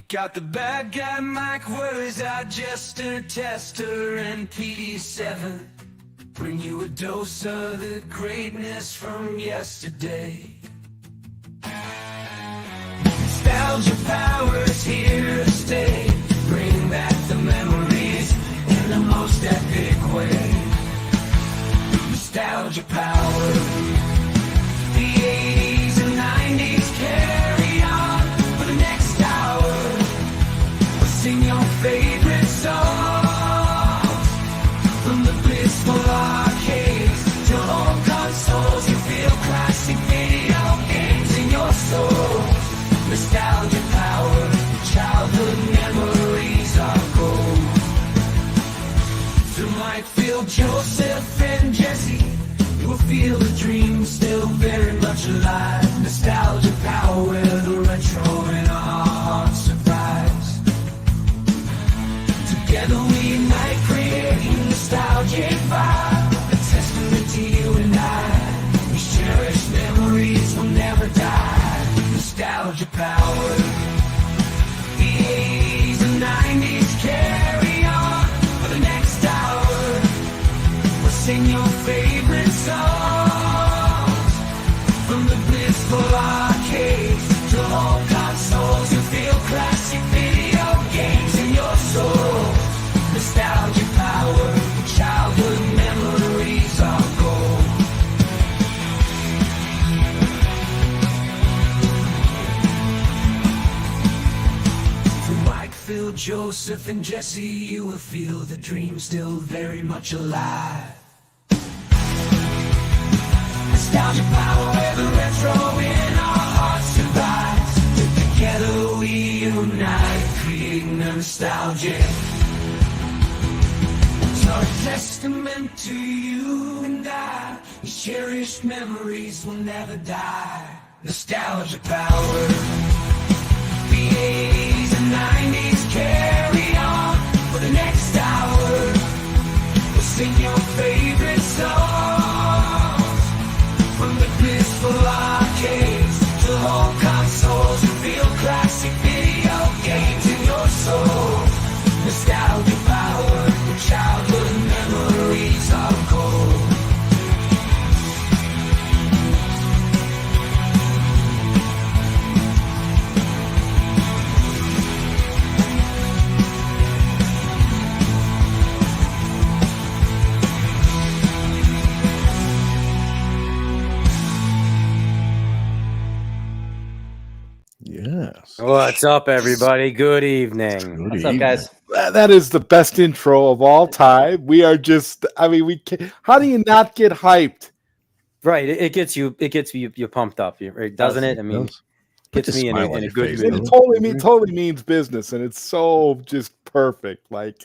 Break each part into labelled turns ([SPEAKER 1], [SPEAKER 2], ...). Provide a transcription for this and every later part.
[SPEAKER 1] Got the bad guy Mike worries out jester, tester, and PD7. Bring you a dose of the greatness from yesterday. Nostalgia power's here to stay. Bring back the memories in the most epic way. Nostalgia power. The 80s and 90s carry on for the next hour. We'll sing your favorite songs from the blissful arcades to home consoles. You feel classic video games in your soul. Nostalgia power, childhood memories are gold. Through Mike, Phil, Joseph, and Jesse, you will feel the dream still very much alive. Nostalgia power, where the retro in our hearts survives. Together we unite, creating nostalgic vibe. A testament to you and I. These cherished memories will never die. Nostalgia power. The 80s and 90s carry on for the next hour. We'll sing your favorite songs from the blissful arcades to home consoles. You feel classic video games in your soul. Nostalgia power, childhood memories are gold. Phil, Joseph, and Jesse, you will feel the dream still very much alive. Nostalgia power, where the retro in our hearts survives. Together we unite, creating a nostalgia. It's our testament to you and I. These cherished memories will never die. Nostalgia power. The 80s and 90s carry on for the next hour. We'll sing your favorite songs from the blissful arcades to home consoles. You feel classic video games in your soul. Nostalgia power, childhood memories are gold.
[SPEAKER 2] Yes.
[SPEAKER 3] What's up, everybody? Good evening.
[SPEAKER 4] What's up, guys?
[SPEAKER 2] That is the best intro of all time. We are just, I mean, we can, how do you not get hyped?
[SPEAKER 3] Right, it gets you pumped up, doesn't it? I mean, gets me in a good mood.
[SPEAKER 2] It totally means business, and it's so just perfect. Like,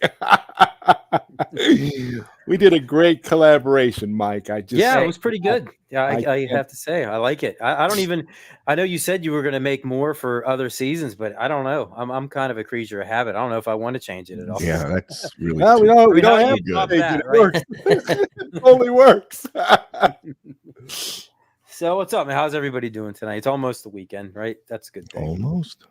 [SPEAKER 2] we did a great collaboration, Mike.
[SPEAKER 3] It was pretty good. Yeah, I have to say, I like it. I know you said you were going to make more for other seasons, but I don't know. I'm kind of a creature of habit. I don't know if I want to change it at all.
[SPEAKER 4] Yeah, that's really.
[SPEAKER 2] We don't have to change it. It works. It totally works.
[SPEAKER 3] So what's up, man? How's everybody doing tonight? It's almost the weekend, right? That's a good thing.
[SPEAKER 4] Almost.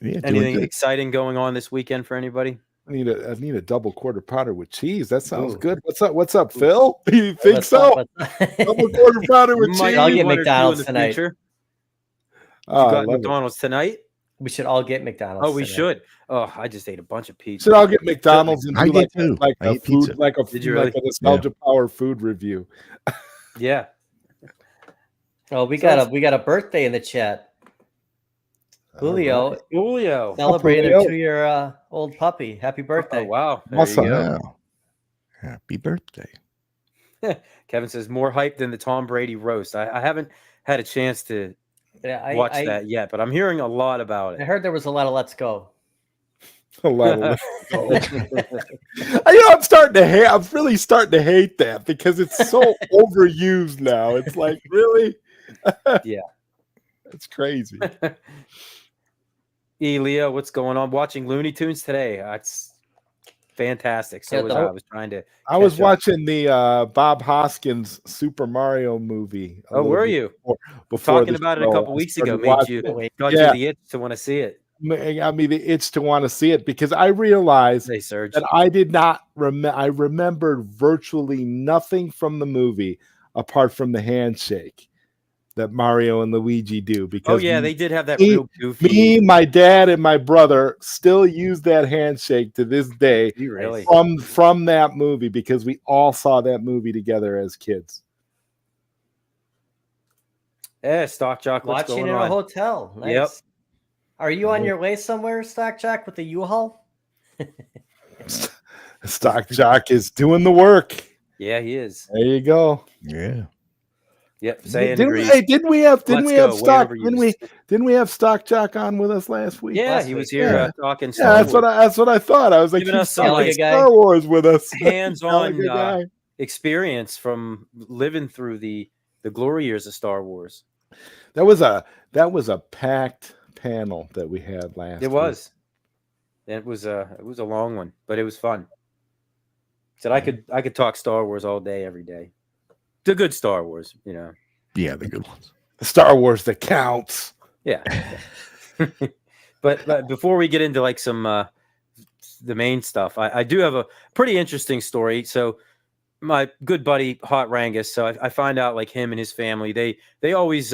[SPEAKER 3] Anything exciting going on this weekend for anybody?
[SPEAKER 2] I need a double quarter pounder with cheese. That sounds good. What's up, Phil? You think so? Double quarter pounder with cheese.
[SPEAKER 5] I'll get McDonald's tonight.
[SPEAKER 3] You got McDonald's tonight?
[SPEAKER 5] We should all get McDonald's.
[SPEAKER 3] Oh, we should. Oh, I just ate a bunch of pizza.
[SPEAKER 2] Should all get McDonald's and do like a nostalgia power food review.
[SPEAKER 3] Yeah.
[SPEAKER 5] Oh, we got a birthday in the chat. Julio celebrating a 2-year old puppy. Happy birthday!
[SPEAKER 3] Oh, wow,
[SPEAKER 2] awesome!
[SPEAKER 4] Wow. Happy birthday!
[SPEAKER 3] Kevin says more hype than the Tom Brady roast. I haven't had a chance to watch that yet, but I'm hearing a lot about it.
[SPEAKER 5] I heard there was a lot of "Let's Go."
[SPEAKER 2] A lot of "Let's Go." I'm really starting to hate that because it's so overused now. It's like, really?
[SPEAKER 3] Yeah,
[SPEAKER 2] it's crazy.
[SPEAKER 3] Leo, what's going on? Watching Looney Tunes today. It's fantastic. So I
[SPEAKER 2] was watching the Bob Hoskins Super Mario movie.
[SPEAKER 3] Oh, were you?
[SPEAKER 2] Before
[SPEAKER 3] talking about it a couple weeks ago? Got you the itch to want to see it.
[SPEAKER 2] got me the itch to want to see it because I realized
[SPEAKER 3] They Surge.
[SPEAKER 2] that I did not remember. I remembered virtually nothing from the movie apart from the handshake that Mario and Luigi do.
[SPEAKER 3] Oh
[SPEAKER 2] Because
[SPEAKER 3] yeah, they did have that
[SPEAKER 2] me,
[SPEAKER 3] real goofy.
[SPEAKER 2] me, my dad, and my brother still use that handshake to this day
[SPEAKER 3] You really?
[SPEAKER 2] from that movie because we all saw that movie together as kids.
[SPEAKER 3] Yeah, Stock Jock. What's
[SPEAKER 5] Watching
[SPEAKER 3] going
[SPEAKER 5] in a
[SPEAKER 3] on?
[SPEAKER 5] hotel. Nice.
[SPEAKER 3] Yep.
[SPEAKER 5] Are you on your way somewhere, Stock Jock, with the U-Haul?
[SPEAKER 2] Stock Jock is doing the work.
[SPEAKER 3] Yeah, he is.
[SPEAKER 2] There you go.
[SPEAKER 4] Yeah.
[SPEAKER 3] Yep. Saying
[SPEAKER 2] Didn't
[SPEAKER 3] agrees.
[SPEAKER 2] we have Stock?
[SPEAKER 3] Way
[SPEAKER 2] Didn't we have Stock Jock on with us last week?
[SPEAKER 3] Yeah,
[SPEAKER 5] Last
[SPEAKER 3] he was
[SPEAKER 5] week,
[SPEAKER 3] here
[SPEAKER 2] yeah.
[SPEAKER 3] talking
[SPEAKER 2] Yeah,
[SPEAKER 3] Star Wars.
[SPEAKER 2] that's what I thought. I was like,
[SPEAKER 3] Giving
[SPEAKER 2] he's
[SPEAKER 3] us some,
[SPEAKER 2] talking
[SPEAKER 5] like,
[SPEAKER 2] Star Wars with us.
[SPEAKER 3] hands-on
[SPEAKER 2] Good guy.
[SPEAKER 3] experience from living through the glory years of Star Wars.
[SPEAKER 2] That was a packed panel that we had last.
[SPEAKER 3] It was. It was a long one, but it was fun. Said I could talk Star Wars all day, every day. The good Star Wars, you know.
[SPEAKER 4] Yeah, the good ones.
[SPEAKER 2] The Star Wars that counts.
[SPEAKER 3] Yeah. but before we get into like some the main stuff, I do have a pretty interesting story. So my good buddy Hot Rangus, so I find out like him and his family, they always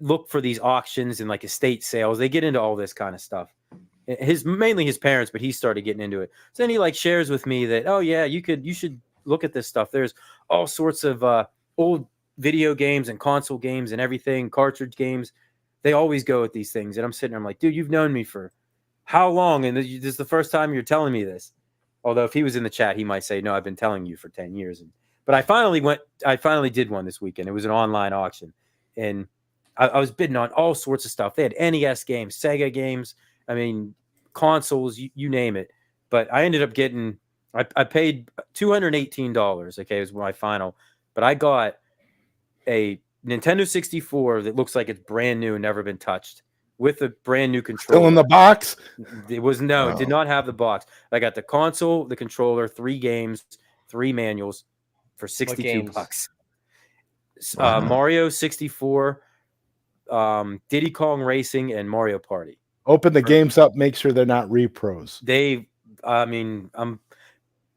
[SPEAKER 3] look for these auctions and like estate sales. They get into all this kind of stuff. Mainly his parents, but he started getting into it. So then he like shares with me that, oh yeah, you should look at this stuff. There's all sorts of old video games and console games and everything, cartridge games. They always go at these things. And I'm sitting there, I'm like, dude, you've known me for how long? And this is the first time you're telling me this. Although if he was in the chat, he might say, no, I've been telling you for 10 years. But I finally did one this weekend. It was an online auction. And I was bidding on all sorts of stuff. They had NES games, Sega games, I mean, consoles, you name it. But I ended up getting, I paid $218. Okay, was my final. But I got a Nintendo 64 that looks like it's brand new and never been touched with a brand new controller.
[SPEAKER 2] Still in the box?
[SPEAKER 3] It was it did not have the box. I got the console, the controller, 3 games, 3 manuals for $62.
[SPEAKER 4] Wow.
[SPEAKER 3] Mario 64, Diddy Kong Racing, and Mario Party.
[SPEAKER 2] Open the games up, make sure they're not repros.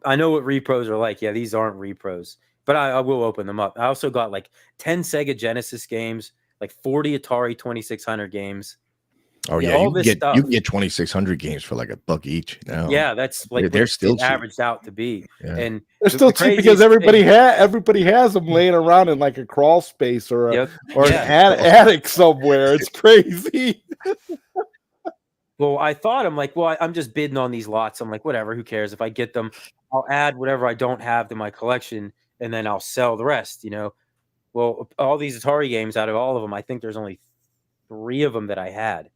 [SPEAKER 3] I know what repros are like. Yeah, these aren't repros, but I will open them up. I also got like 10 Sega Genesis games, like 40 Atari 2600 games.
[SPEAKER 4] Oh yeah,
[SPEAKER 3] all
[SPEAKER 4] you
[SPEAKER 3] this
[SPEAKER 4] can
[SPEAKER 3] stuff.
[SPEAKER 4] get 2,600 games for like $1 each now.
[SPEAKER 3] Yeah, that's like
[SPEAKER 4] they're
[SPEAKER 3] what
[SPEAKER 4] still
[SPEAKER 3] it
[SPEAKER 4] cheap.
[SPEAKER 3] averaged out to be.
[SPEAKER 4] Yeah.
[SPEAKER 3] And
[SPEAKER 2] They're still
[SPEAKER 3] the
[SPEAKER 2] cheap because
[SPEAKER 3] craziest
[SPEAKER 2] everybody has them laying around in like a crawl space or
[SPEAKER 3] Yep.
[SPEAKER 2] an attic somewhere. It's crazy.
[SPEAKER 3] Well, I thought I'm just bidding on these lots. I'm like, whatever, who cares? If I get them, I'll add whatever I don't have to my collection, and then I'll sell the rest, you know. Well, all these Atari games, out of all of them, I think there's only 3 of them that I had.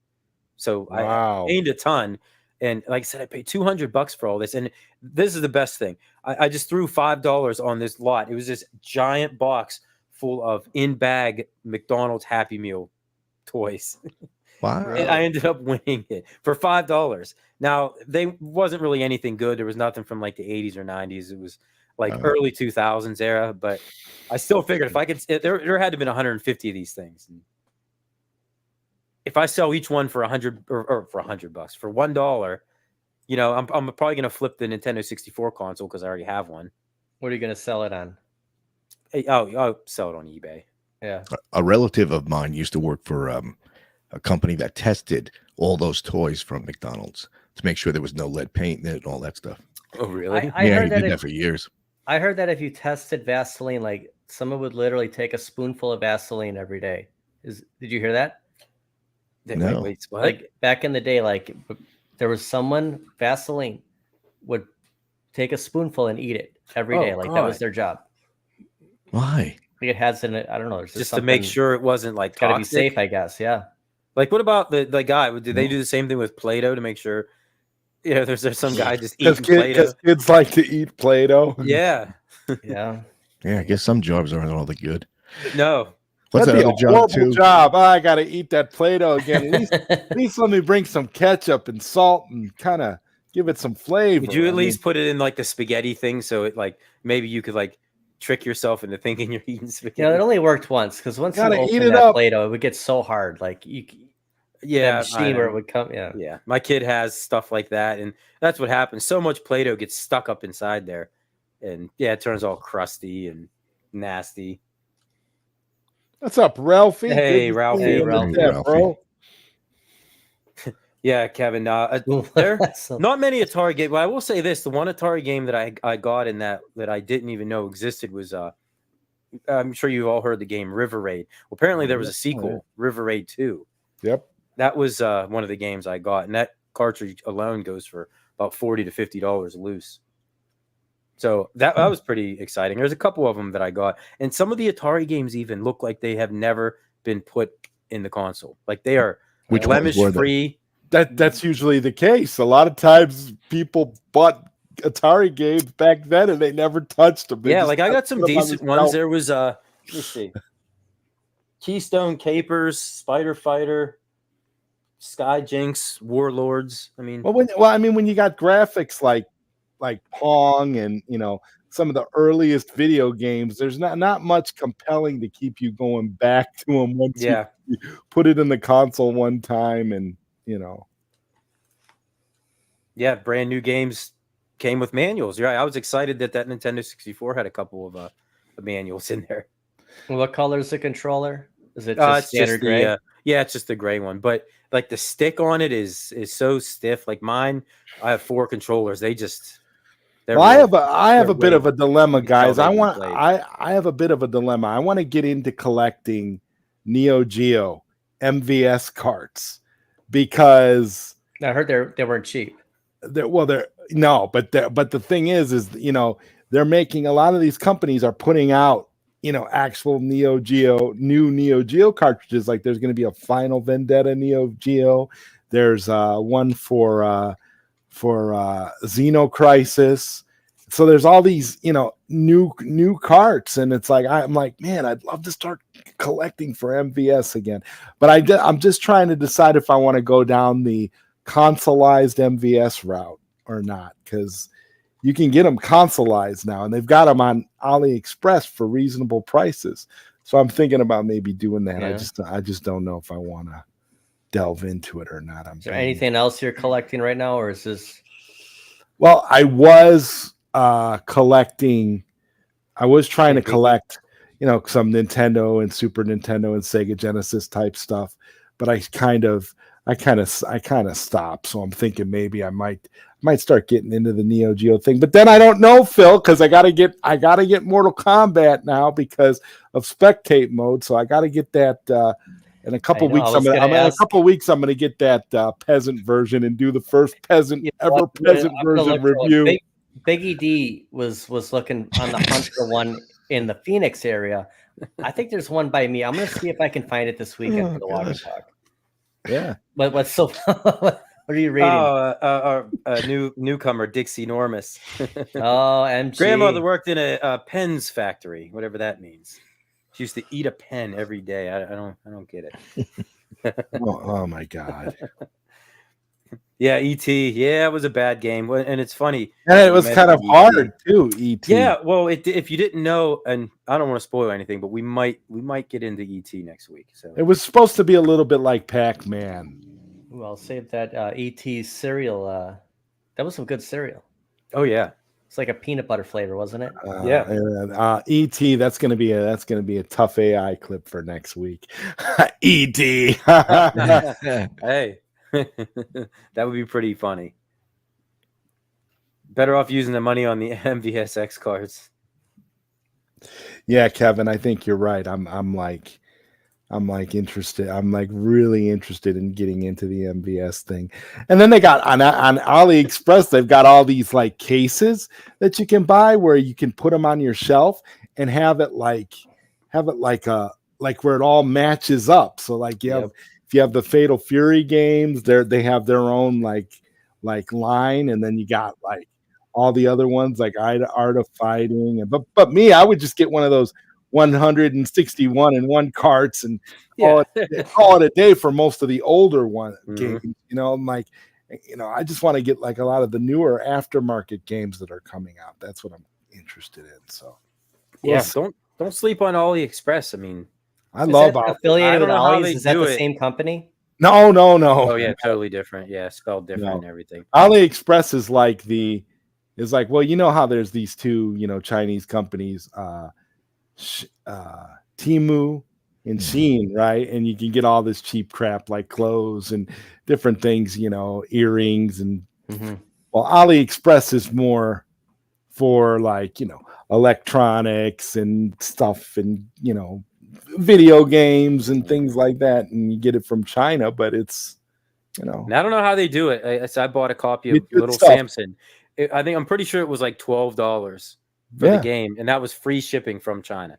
[SPEAKER 3] So
[SPEAKER 2] Wow.
[SPEAKER 3] I gained a ton. And like I said, I paid $200 for all this. And this is the best thing. I just threw $5 on this lot. It was this giant box full of in-bag McDonald's Happy Meal toys.
[SPEAKER 4] Wow.
[SPEAKER 3] And I ended up winning it for $5. Now, they wasn't really anything good. There was nothing from like the 80s or 90s. It was like early 2000s era. But I still figured if I could, there had to have been 150 of these things. And if I sell each one for $100 or for $100, for $1, you know, I'm probably going to flip the Nintendo 64 console because I already have one.
[SPEAKER 5] What are you going to sell it on?
[SPEAKER 3] I'll sell it on eBay.
[SPEAKER 5] Yeah.
[SPEAKER 4] A relative of mine used to work for a company that tested all those toys from McDonald's to make sure there was no lead paint in it and all that stuff.
[SPEAKER 3] Oh, really?
[SPEAKER 5] I
[SPEAKER 4] Yeah,
[SPEAKER 5] heard
[SPEAKER 4] he
[SPEAKER 5] that
[SPEAKER 4] did that for years.
[SPEAKER 5] I heard that if you tested Vaseline, like someone would literally take a spoonful of Vaseline every day. Did you hear that?
[SPEAKER 4] No.
[SPEAKER 3] Wait, what?
[SPEAKER 5] Like back in the day, like there was someone, Vaseline would take a spoonful and eat it every day. Like that was
[SPEAKER 3] God.
[SPEAKER 5] their job.
[SPEAKER 4] Why?
[SPEAKER 5] Like it has in it. I don't know. There's
[SPEAKER 3] Just to make sure it wasn't like
[SPEAKER 5] got to be
[SPEAKER 3] toxic.
[SPEAKER 5] safe, I guess. Yeah.
[SPEAKER 3] Like, what about the guy? Did they do the same thing with Play-Doh to make sure? You know, there's some guy just eating Play-Doh.
[SPEAKER 2] Because kids like to eat Play-Doh.
[SPEAKER 3] Yeah.
[SPEAKER 5] Yeah.
[SPEAKER 4] Yeah, I guess some jobs aren't all that good.
[SPEAKER 3] No.
[SPEAKER 4] What's
[SPEAKER 2] That'd
[SPEAKER 4] that
[SPEAKER 2] be
[SPEAKER 4] other
[SPEAKER 2] a
[SPEAKER 4] job
[SPEAKER 2] horrible
[SPEAKER 4] too?
[SPEAKER 2] job. I got to eat that Play-Doh again. At least let me bring some ketchup and salt and kind of give it some flavor.
[SPEAKER 3] Would you at least put it in like the spaghetti thing so it like maybe you could like trick yourself into thinking you're eating spaghetti?
[SPEAKER 5] Yeah, it only worked once because once you
[SPEAKER 2] Gotta
[SPEAKER 5] open
[SPEAKER 2] eat it
[SPEAKER 5] that
[SPEAKER 2] up.
[SPEAKER 5] Play-Doh, it would get so hard. Like you
[SPEAKER 3] Yeah,
[SPEAKER 5] machine where it would come. Yeah.
[SPEAKER 3] yeah. My kid has stuff like that, and that's what happens. So much Play-Doh gets stuck up inside there, and yeah, it turns all crusty and nasty.
[SPEAKER 2] What's up, Ralphie?
[SPEAKER 3] Hey,
[SPEAKER 2] Good to see
[SPEAKER 3] Ralphie.
[SPEAKER 2] you.
[SPEAKER 5] Hey,
[SPEAKER 2] What's
[SPEAKER 5] Ralphie.
[SPEAKER 2] up, bro?
[SPEAKER 3] Yeah, Kevin. There not many Atari games. Well, I will say this: the one Atari game that I got in that I didn't even know existed was I'm sure you've all heard the game River Raid. Well, apparently there was a sequel, River Raid 2.
[SPEAKER 2] Yep.
[SPEAKER 3] That was one of the games I got, and that cartridge alone goes for about $40 to $50 loose. So that was pretty exciting. There's a couple of them that I got, and some of the Atari games even look like they have never been put in the console. Like they are
[SPEAKER 4] Which ones
[SPEAKER 3] blemish
[SPEAKER 4] were they?
[SPEAKER 3] free.
[SPEAKER 2] That's usually the case. A lot of times people bought Atari games back then and they never touched them. They
[SPEAKER 3] Yeah,
[SPEAKER 2] just
[SPEAKER 3] like I got some
[SPEAKER 2] put 'em on
[SPEAKER 3] decent
[SPEAKER 2] the
[SPEAKER 3] ones.
[SPEAKER 2] shelf.
[SPEAKER 3] There was let me see. Keystone Capers, Spider Fighter, Sky Jinx, Warlords. I mean,
[SPEAKER 2] I mean, when you got graphics like Pong and some of the earliest video games, there's not much compelling to keep you going back to them once
[SPEAKER 3] yeah.
[SPEAKER 2] you put it in the console one time, and
[SPEAKER 3] Yeah, brand new games came with manuals. Right, I was excited that Nintendo 64 had a couple of manuals in there.
[SPEAKER 5] What color is the controller? Is it just
[SPEAKER 3] It's
[SPEAKER 5] standard
[SPEAKER 3] just the
[SPEAKER 5] gray?
[SPEAKER 3] yeah, it's just the gray one. But like the stick on it is so stiff. Like mine, I have 4 controllers. They're
[SPEAKER 2] Well, I
[SPEAKER 3] really-
[SPEAKER 2] have a bit
[SPEAKER 3] way-
[SPEAKER 2] of a dilemma,
[SPEAKER 3] you can tell
[SPEAKER 2] guys. I
[SPEAKER 3] they've been
[SPEAKER 2] want
[SPEAKER 3] played.
[SPEAKER 2] I have a bit of a dilemma. I want to get into collecting Neo Geo MVS carts because
[SPEAKER 5] I heard they weren't cheap.
[SPEAKER 2] they're no, but the thing is they're making, a lot of these companies are putting out actual new Neo Geo cartridges. Like there's going to be a Final Vendetta Neo Geo. There's one for Xeno Crisis. So there's all these new carts, and it's like I'm like, man, I'd love to start collecting for MVS again. But I'm just trying to decide if I want to go down the consoleized MVS route or not, because you can get them consoleized now, and they've got them on AliExpress for reasonable prices. So I'm thinking about maybe doing that.
[SPEAKER 5] Yeah.
[SPEAKER 2] I just don't know if I want to delve into it or not.
[SPEAKER 5] Is there anything else you're collecting right now, or is this?
[SPEAKER 2] Well, I was collecting. I was trying to collect, some Nintendo and Super Nintendo and Sega Genesis type stuff, but I kind of stopped. So I'm thinking maybe I might start getting into the Neo Geo thing. But then I don't know, Phil, because I gotta get Mortal Kombat now because of spectate mode. So I gotta get that. In a couple weeks, I'm going to get that peasant version and do the first peasant version review.
[SPEAKER 5] Biggie D was looking on the hunt for one in the Phoenix area. I think there's one by me. I'm going to see if I can find it this weekend for the water talk.
[SPEAKER 2] Yeah.
[SPEAKER 5] But what's so? What are you reading?
[SPEAKER 3] Oh, newcomer Dixie Normus.
[SPEAKER 5] Oh, MG.
[SPEAKER 3] Grandmother worked in a pens factory, whatever that means. She used to eat a pen every day. I don't get it.
[SPEAKER 2] Oh my God.
[SPEAKER 3] Yeah, E.T. Yeah, it was a bad game, and it's funny.
[SPEAKER 2] And it was kind of hard too. E.T.
[SPEAKER 3] Yeah, well, if you didn't know, and I don't want to spoil anything, but we might get into E.T. next week. So
[SPEAKER 2] it was supposed to be a little bit like Pac-Man.
[SPEAKER 5] Well, save that ET cereal. That was some good cereal.
[SPEAKER 3] Oh yeah,
[SPEAKER 5] it's like a peanut butter flavor, wasn't it?
[SPEAKER 2] Yeah. E.T. That's gonna be a tough AI clip for next week. E.T.
[SPEAKER 3] Hey, that would be pretty funny. Better off using the money on the MVSX cards.
[SPEAKER 2] Yeah, Kevin, I think you're right. I'm interested. I'm like really interested in getting into the MVS thing. And then they got on AliExpress, they've got all these like cases that you can buy where you can put them on your shelf and have it like where it all matches up. So like if you have the Fatal Fury games, they have their own like line, and then you got like all the other ones like Art of Fighting. But me, I would just get one of those 161 and one carts and call it a day for most of the older games. I'm like, I just want to get like a lot of the newer aftermarket games that are coming out. That's what I'm interested in. So
[SPEAKER 3] don't sleep on AliExpress. I mean,
[SPEAKER 2] I love
[SPEAKER 5] affiliated with
[SPEAKER 3] how
[SPEAKER 5] Ollie's.
[SPEAKER 3] they
[SPEAKER 5] Is that
[SPEAKER 3] do
[SPEAKER 5] the
[SPEAKER 3] it.
[SPEAKER 5] same company?
[SPEAKER 2] No.
[SPEAKER 3] Oh yeah, totally different. Yeah, spelled different
[SPEAKER 2] No.
[SPEAKER 3] and everything.
[SPEAKER 2] AliExpress is like well, you know how there's these two, Chinese companies, Temu and Shein, right? And you can get all this cheap crap like clothes and different things, earrings and well, AliExpress is more for like, electronics and stuff and, video games and things like that. And you get it from China, but it's,
[SPEAKER 3] And I don't know how they do it. I bought a copy of
[SPEAKER 2] It's good
[SPEAKER 3] Little
[SPEAKER 2] stuff.
[SPEAKER 3] Samson. I'm pretty sure it was like $12 for the game, and that was free shipping from China.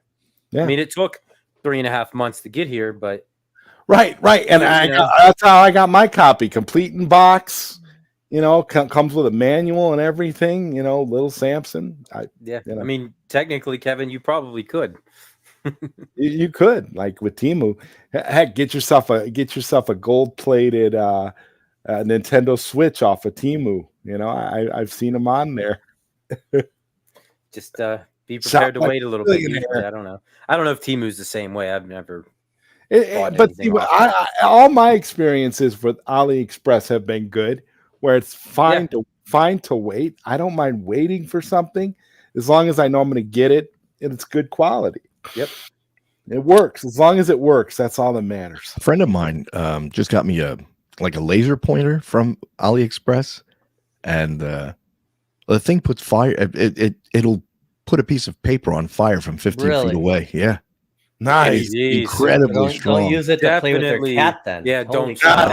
[SPEAKER 2] Yeah.
[SPEAKER 3] I mean, it took 3.5 months to get here, but
[SPEAKER 2] Right. And that's how I got my copy, complete in box. Comes with a manual and everything. Little Samson.
[SPEAKER 3] I mean, technically, Kevin, you probably could.
[SPEAKER 2] You could, like with Temu. Heck, get yourself a gold-plated Nintendo Switch off of Temu. I've seen them on there.
[SPEAKER 3] Just be prepared to
[SPEAKER 2] like
[SPEAKER 3] wait a little bit. Usually, I don't know if Temu's the same way. I've never.
[SPEAKER 2] But see, all my experiences with AliExpress have been good, where it's fine to wait. I don't mind waiting for something as long as I know I'm going to get it and it's good quality.
[SPEAKER 3] Yep,
[SPEAKER 2] it works as long as it works. That's all that matters.
[SPEAKER 4] A friend of mine just got me a laser pointer from AliExpress, and the thing puts fire. It'll put a piece of paper on fire from 15 feet away. Yeah.
[SPEAKER 2] Nice,
[SPEAKER 4] incredibly strong.
[SPEAKER 5] Don't use it to play with your cat, then.
[SPEAKER 3] Yeah, don't.
[SPEAKER 4] I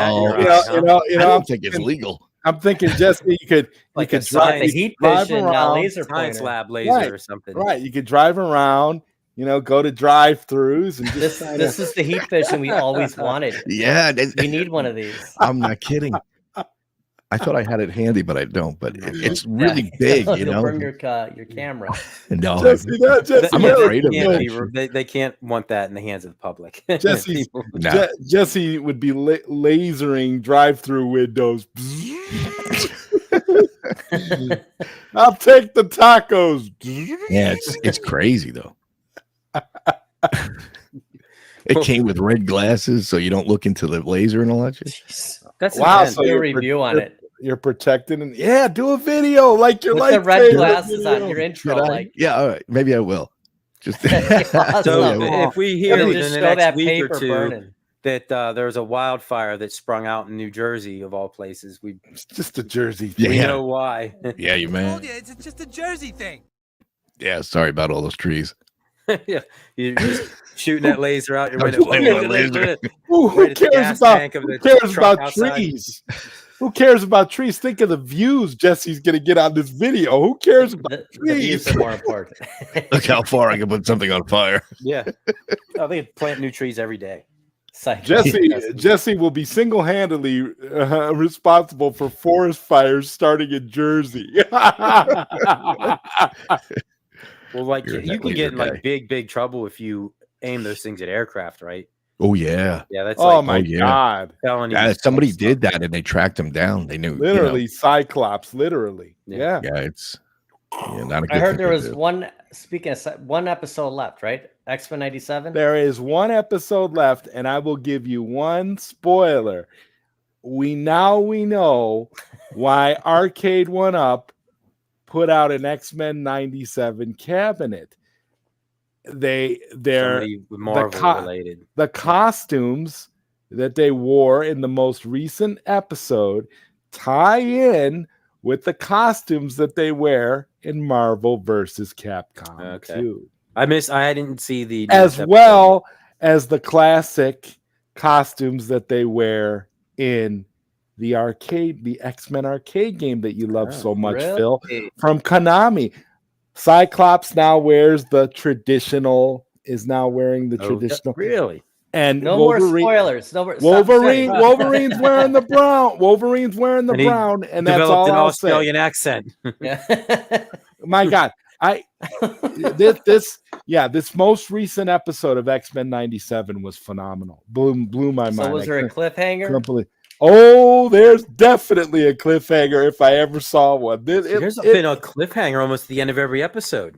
[SPEAKER 4] don't think it's legal.
[SPEAKER 2] I'm thinking, Jesse, you could
[SPEAKER 5] drive the heat vision laser
[SPEAKER 3] science
[SPEAKER 5] pointer.
[SPEAKER 3] lab laser or something.
[SPEAKER 2] Right, you could drive around. Go to drive-throughs and just
[SPEAKER 5] this is the heat vision we always wanted.
[SPEAKER 4] Yeah,
[SPEAKER 5] we need one of these.
[SPEAKER 4] I'm not kidding. I thought I had it handy, but I don't. But it's really big,
[SPEAKER 5] It'll burn your camera.
[SPEAKER 4] No,
[SPEAKER 2] Jesse,
[SPEAKER 4] I'm afraid of it.
[SPEAKER 3] They can't want that in the hands of the public.
[SPEAKER 2] Jesse would be lasering drive-through windows. I'll take the tacos.
[SPEAKER 4] Yeah, it's crazy though. It came with red glasses, so you don't look into the laser and all that shit.
[SPEAKER 5] That's
[SPEAKER 2] wow.
[SPEAKER 5] So your review on it.
[SPEAKER 2] You're protected, and do a video like your
[SPEAKER 5] with the red glasses on your intro.
[SPEAKER 4] All right, maybe I will. Just
[SPEAKER 3] so if we hear in the next week or two burning. That there's a wildfire that sprung out in New Jersey, of all places,
[SPEAKER 2] it's just a Jersey
[SPEAKER 3] thing. We know why.
[SPEAKER 4] Yeah, you man.
[SPEAKER 1] It's just a Jersey thing.
[SPEAKER 4] Yeah, sorry about all those trees.
[SPEAKER 3] Yeah, you're just shooting that laser out your window.
[SPEAKER 2] Who cares about trees? Who cares about trees? Think of the views Jesse's going to get on this video. Who cares about trees?
[SPEAKER 5] The views are more important.
[SPEAKER 4] Look how far I can put something on fire.
[SPEAKER 3] Yeah, they plant new trees every day.
[SPEAKER 2] Jesse will be single-handedly responsible for forest fires starting in Jersey.
[SPEAKER 3] Well, like you can get in like big trouble if you aim those things at aircraft, right?
[SPEAKER 4] Oh yeah,
[SPEAKER 3] yeah. That's
[SPEAKER 2] my god!
[SPEAKER 4] Somebody did that and they tracked him down. They knew
[SPEAKER 2] literally Cyclops. Literally, yeah.
[SPEAKER 4] It's not a good
[SPEAKER 5] I heard there was one. Speaking of one episode left, right? X-Men 97.
[SPEAKER 2] There is one episode left, and I will give you one spoiler. We know why Arcade 1-Up put out an X-Men 97 cabinet. They're
[SPEAKER 3] Marvel related.
[SPEAKER 2] The costumes that they wore in the most recent episode tie in with the costumes that they wear in Marvel versus Capcom 2.
[SPEAKER 3] I didn't see the
[SPEAKER 2] as well as the classic costumes that they wear in the X-Men arcade game that you love so much, really? Phil, from Konami. Cyclops now wears is now wearing the traditional.
[SPEAKER 3] Really?
[SPEAKER 5] And no more spoilers.
[SPEAKER 2] Wolverine's wearing the brown. Wolverine's wearing the brown, and that's all
[SPEAKER 3] an
[SPEAKER 2] I'll
[SPEAKER 3] Australian
[SPEAKER 2] say.
[SPEAKER 3] Accent.
[SPEAKER 2] My God, this most recent episode of X-Men 97 was phenomenal. Blew my mind.
[SPEAKER 5] So was there a cliffhanger?
[SPEAKER 2] Oh, there's definitely a cliffhanger if I ever saw one.
[SPEAKER 3] There's been a cliffhanger almost at the end of every episode.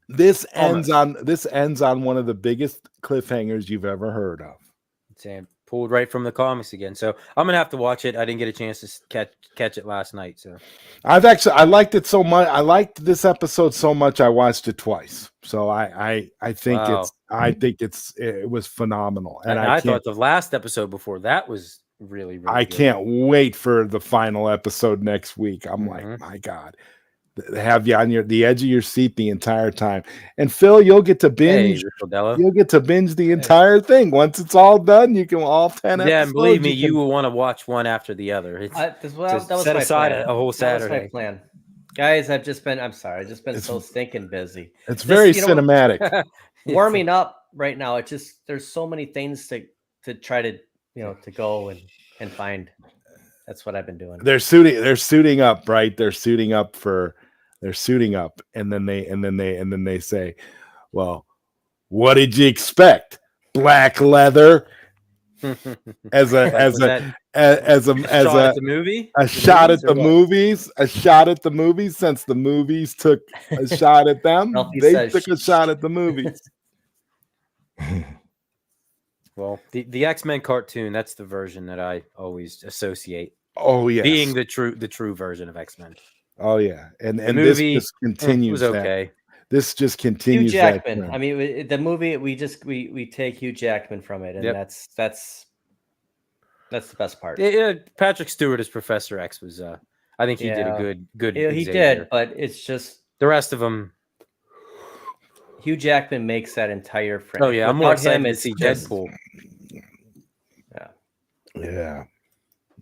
[SPEAKER 2] This ends on one of the biggest cliffhangers you've ever heard of.
[SPEAKER 3] Sam, pulled right from the comics again. So I'm gonna have to watch it. I didn't get a chance to catch it last night. So
[SPEAKER 2] I liked it so much. I liked this episode so much. I watched it twice. So I think
[SPEAKER 3] Wow.
[SPEAKER 2] it was phenomenal. And
[SPEAKER 3] I thought the last episode before that was really, really
[SPEAKER 2] I
[SPEAKER 3] good.
[SPEAKER 2] can't wait for the final episode next week. I'm
[SPEAKER 3] Mhm.
[SPEAKER 2] like, my God, they have you on the edge of your seat the entire time. And Phil, you'll get to binge.
[SPEAKER 3] Hey, Riccobello.
[SPEAKER 2] You'll get to binge the entire thing once it's all done. You can all 10
[SPEAKER 3] Yeah,
[SPEAKER 2] episodes.
[SPEAKER 3] and believe me,
[SPEAKER 2] you
[SPEAKER 3] you will want to watch one after the other. It's,
[SPEAKER 5] That was
[SPEAKER 3] set
[SPEAKER 5] my
[SPEAKER 3] aside
[SPEAKER 5] plan.
[SPEAKER 3] a whole
[SPEAKER 5] That was my
[SPEAKER 3] Saturday.
[SPEAKER 5] plan. Guys, I'm sorry. I've just been
[SPEAKER 2] It's-
[SPEAKER 5] so stinking busy.
[SPEAKER 2] It's very
[SPEAKER 5] you know what?
[SPEAKER 2] cinematic.
[SPEAKER 5] Warming up right now. It just there's so many things to try to to go and find. That's what I've been doing.
[SPEAKER 2] They're suiting up, right? They're suiting up, and then they say, well, what did you expect? Black leather as a
[SPEAKER 3] shot at the movie,
[SPEAKER 2] a shot at the movies, since the movies took a shot at them.
[SPEAKER 5] Ralphie
[SPEAKER 2] They
[SPEAKER 5] says,
[SPEAKER 2] took a shot at the movies.
[SPEAKER 3] Well, the X-Men cartoon, that's the version that I always associate
[SPEAKER 2] Oh yeah,
[SPEAKER 3] being the true version of X-Men.
[SPEAKER 2] oh yeah, and
[SPEAKER 3] The movie
[SPEAKER 2] this just continues.
[SPEAKER 3] was okay.
[SPEAKER 2] This just
[SPEAKER 5] Hugh
[SPEAKER 2] continues. that
[SPEAKER 5] Jackman.
[SPEAKER 2] trend.
[SPEAKER 5] I mean, the movie we take Hugh Jackman from it, and
[SPEAKER 3] Yep.
[SPEAKER 5] that's the best part.
[SPEAKER 3] Yeah, Patrick Stewart as Professor X was. I think he did a
[SPEAKER 5] Yeah.
[SPEAKER 3] good.
[SPEAKER 5] Yeah, he
[SPEAKER 3] Xavier.
[SPEAKER 5] did, but it's just
[SPEAKER 3] The rest of them.
[SPEAKER 5] Hugh Jackman makes that entire franchise.
[SPEAKER 3] Oh yeah, I'm more excited to see Deadpool.
[SPEAKER 2] Yeah.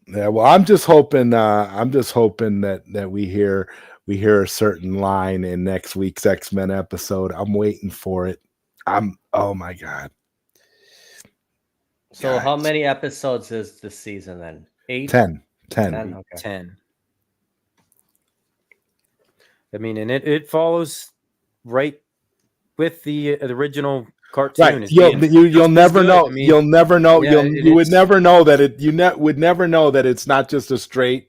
[SPEAKER 2] Well, I'm just hoping that we hear a certain line in next week's X-Men episode. I'm waiting for it. Oh my God.
[SPEAKER 5] So how many episodes is this season then? 8?
[SPEAKER 2] 10.
[SPEAKER 5] 10? Okay.
[SPEAKER 3] 10. I mean, and it follows right with the original cartoon.
[SPEAKER 2] Right.
[SPEAKER 3] It's
[SPEAKER 2] You'll
[SPEAKER 3] being
[SPEAKER 2] never
[SPEAKER 3] good.
[SPEAKER 2] know.
[SPEAKER 3] I mean,
[SPEAKER 2] You'll never know.
[SPEAKER 3] yeah,
[SPEAKER 2] You would
[SPEAKER 3] it's-
[SPEAKER 2] never know that would never know that it's not just a straight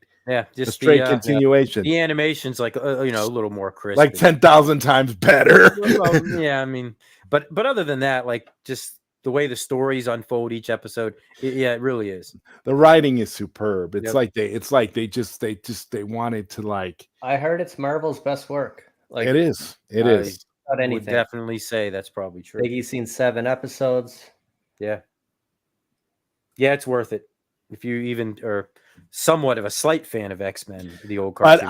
[SPEAKER 3] just
[SPEAKER 2] straight
[SPEAKER 3] the,
[SPEAKER 2] continuation.
[SPEAKER 3] the animation's like a little more crisp.
[SPEAKER 2] Like 10,000 times better.
[SPEAKER 3] Well, yeah, I mean, but other than that, like just the way the stories unfold each episode, it really is.
[SPEAKER 2] The writing is superb. It's
[SPEAKER 3] Yep.
[SPEAKER 2] like they wanted to like.
[SPEAKER 5] I heard it's Marvel's best work. Like
[SPEAKER 2] It is. It
[SPEAKER 3] I-
[SPEAKER 2] is.
[SPEAKER 5] Not
[SPEAKER 3] I would
[SPEAKER 5] anything.
[SPEAKER 3] definitely say that's probably true.
[SPEAKER 5] Biggie's seen 7 episodes.
[SPEAKER 3] Yeah, it's worth it if you even are somewhat of a slight fan of X-Men, the old cartoon.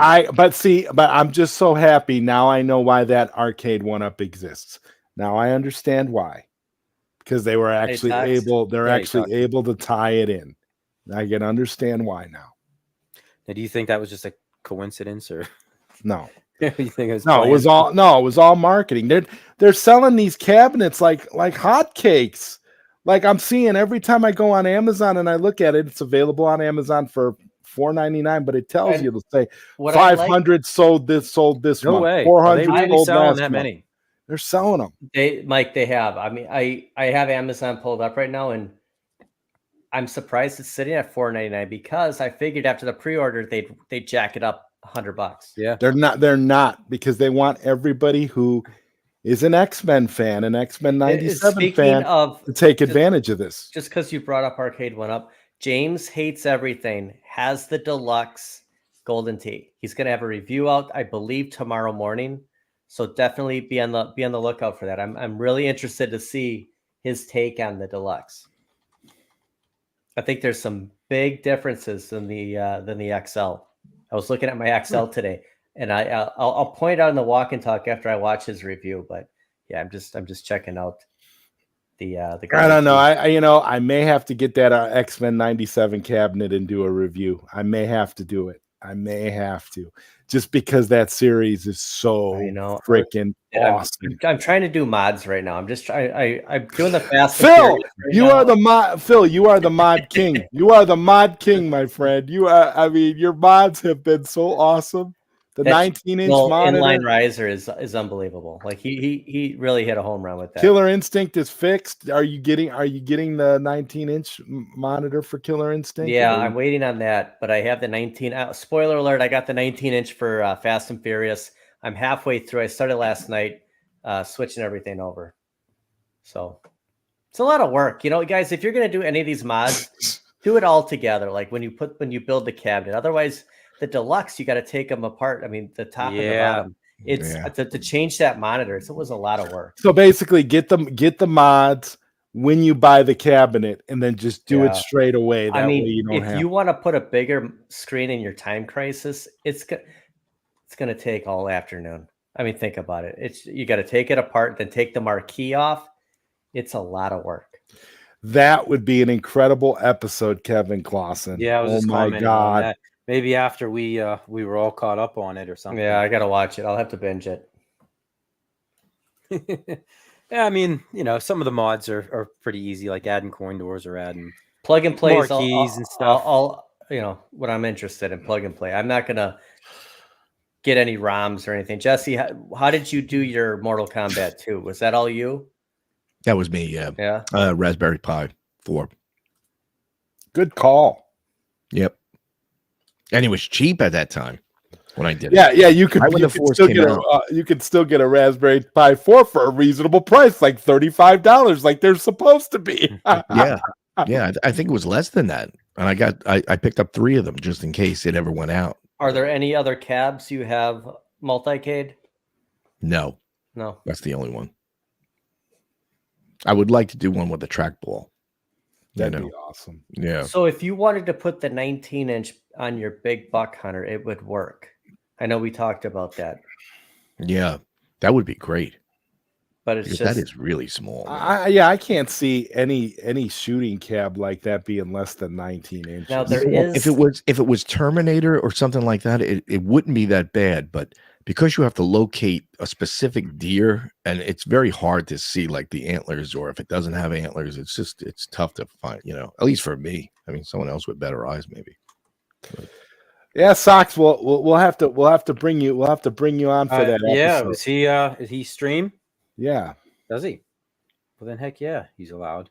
[SPEAKER 2] But I'm just so happy now. I know why that arcade 1-up exists. Now I understand why, because they were actually able. They're actually able to tie it in. I can understand why now.
[SPEAKER 3] Now, do you think that was just a coincidence, or
[SPEAKER 2] No,
[SPEAKER 3] you think it was?
[SPEAKER 2] no, it was all marketing. They're selling these cabinets like hotcakes. Like I'm seeing every time I go on Amazon and I look at it, it's available on Amazon for $4.99, but it tells you to say 500 sold this
[SPEAKER 3] No
[SPEAKER 2] month.
[SPEAKER 3] way.
[SPEAKER 2] 400
[SPEAKER 3] Are they really
[SPEAKER 2] sold
[SPEAKER 3] selling
[SPEAKER 2] last
[SPEAKER 3] that
[SPEAKER 2] month.
[SPEAKER 3] many?
[SPEAKER 2] They're selling them.
[SPEAKER 5] They have. I mean, I have Amazon pulled up right now, and I'm surprised it's sitting at $4.99 because I figured after the pre-order they'd jack it up $100.
[SPEAKER 3] Yeah,
[SPEAKER 2] They're not because they want everybody who is an X-Men fan, an X-Men 97 fan to take advantage of this.
[SPEAKER 5] Just because you brought up Arcade 1-up, James Hates Everything has the deluxe Golden Tee. He's going to have a review out, I believe, tomorrow morning. So definitely be on the lookout for that. I'm really interested to see his take on the deluxe. I think there's some big differences than the XL. I was looking at my XL today, and I'll point out in the walk and talk after I watch his review. But yeah, I'm just checking out the.
[SPEAKER 2] I don't know. I may have to get that X-Men 97 cabinet and do a review. I may have to do it. I may have to, just because that series is so freaking awesome.
[SPEAKER 5] I'm trying to do mods right now. I'm just trying. I'm doing the fast.
[SPEAKER 2] Phil, you are the mod. Phil, you are the mod king. You are the mod king, my friend. You are. I mean, your mods have been so awesome. The 19-inch monitor,
[SPEAKER 5] inline riser is unbelievable. Like he really hit a home run with that.
[SPEAKER 2] Killer Instinct is fixed. Are you getting the 19-inch monitor for Killer Instinct?
[SPEAKER 5] Yeah, I'm waiting on that, but I have the 19. Spoiler alert! I got the 19-inch for Fast and Furious. I'm halfway through. I started last night, switching everything over. So It's a lot of work, you know, guys. If you're gonna do any of these mods, do it all together. Like when you build the cabinet. Otherwise, the deluxe, you got to take them apart. I mean, the top and the bottom. It's to change that monitor. It was a lot of work.
[SPEAKER 2] So basically, get the mods when you buy the cabinet, and then just do it straight away. That way you don't
[SPEAKER 5] if you want to put a bigger screen in your Time Crisis, it's going to take all afternoon. I mean, think about it. You got to take it apart, then take the marquee off. It's a lot of work.
[SPEAKER 2] That would be an incredible episode, Kevin Clausen.
[SPEAKER 3] Yeah, I was just
[SPEAKER 2] my God.
[SPEAKER 3] that. Maybe after we were all caught up on it or something.
[SPEAKER 5] Yeah, I got to watch it. I'll have to binge it.
[SPEAKER 3] Yeah, I mean, you know, some of the mods are pretty easy, like adding coin doors or adding
[SPEAKER 5] plug and play
[SPEAKER 3] marquees and stuff.
[SPEAKER 5] All you know what I'm interested in, plug and play. I'm not gonna get any ROMs or anything. Jesse, how did you do your Mortal Kombat 2? Was that all you?
[SPEAKER 4] That was me. Yeah.
[SPEAKER 5] Yeah.
[SPEAKER 4] Raspberry Pi 4.
[SPEAKER 2] Good call.
[SPEAKER 4] Yep. And it was cheap at that time when I did
[SPEAKER 2] it. Yeah, you could. You could still get a Raspberry Pi 4 for a reasonable price, like $35, like they're supposed to be.
[SPEAKER 4] Yeah. I think it was less than that, and I picked up 3 of them just in case it ever went out.
[SPEAKER 5] Are there any other cabs you have multicade?
[SPEAKER 4] No,
[SPEAKER 5] no,
[SPEAKER 4] that's the only one. I would like to do one with a trackball.
[SPEAKER 2] That'd be awesome.
[SPEAKER 4] Yeah.
[SPEAKER 5] So if you wanted to put the 19-inch on your big buck hunter, it would work. I know we talked about that.
[SPEAKER 4] Yeah, that would be great.
[SPEAKER 5] But it's
[SPEAKER 4] that is really small.
[SPEAKER 2] I can't see any shooting cab like that being less than 19 inches.
[SPEAKER 5] Now there is,
[SPEAKER 4] if it was Terminator or something like that, it wouldn't be that bad. But because you have to locate a specific deer, and it's very hard to see like the antlers, or if it doesn't have antlers, it's tough to find. You know, at least for me. I mean, someone else with better eyes, maybe. But,
[SPEAKER 2] yeah, Sox. We'll have to bring you on for that.
[SPEAKER 3] Yeah,
[SPEAKER 2] episode.
[SPEAKER 3] Is he stream?
[SPEAKER 2] Yeah.
[SPEAKER 3] Does he? Well, then heck yeah, he's allowed.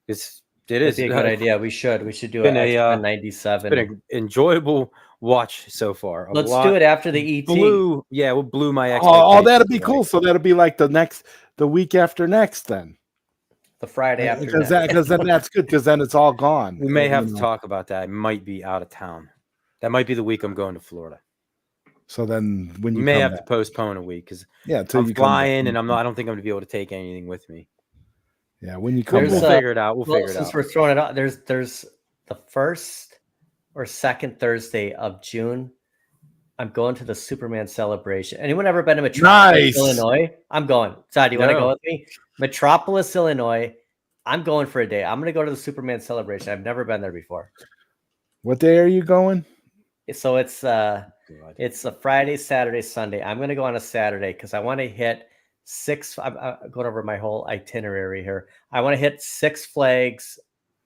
[SPEAKER 3] It
[SPEAKER 5] is a good idea. We should do an extra 97.
[SPEAKER 3] It's been an enjoyable watch so far.
[SPEAKER 5] Let's do it after the ET.
[SPEAKER 3] Blew my expectations.
[SPEAKER 2] Oh, that'll be cool. So that'll be like the week after next then.
[SPEAKER 5] The Friday after
[SPEAKER 2] because then that's good, because then it's all gone.
[SPEAKER 3] We may have to talk about that. I might be out of town. That might be the week I'm going to Florida.
[SPEAKER 2] So then when you
[SPEAKER 3] may have to postpone a week because I'm flying and I don't think I'm going to be able to take anything with me.
[SPEAKER 2] Yeah, when you come,
[SPEAKER 3] we'll figure it out.
[SPEAKER 5] Since we're throwing it out, there's the first or second Thursday of June. I'm going to the Superman celebration. Anyone ever been to Metropolis, Illinois? I'm going. Todd, do you want to go with me? Metropolis, Illinois. I'm going for a day. I'm going to go to the Superman celebration. I've never been there before.
[SPEAKER 2] What day are you going?
[SPEAKER 5] So it's a Friday, Saturday, Sunday. I'm going to go on a Saturday because I want to hit 6. I'm going over my whole itinerary here. I want to hit 6 Flags,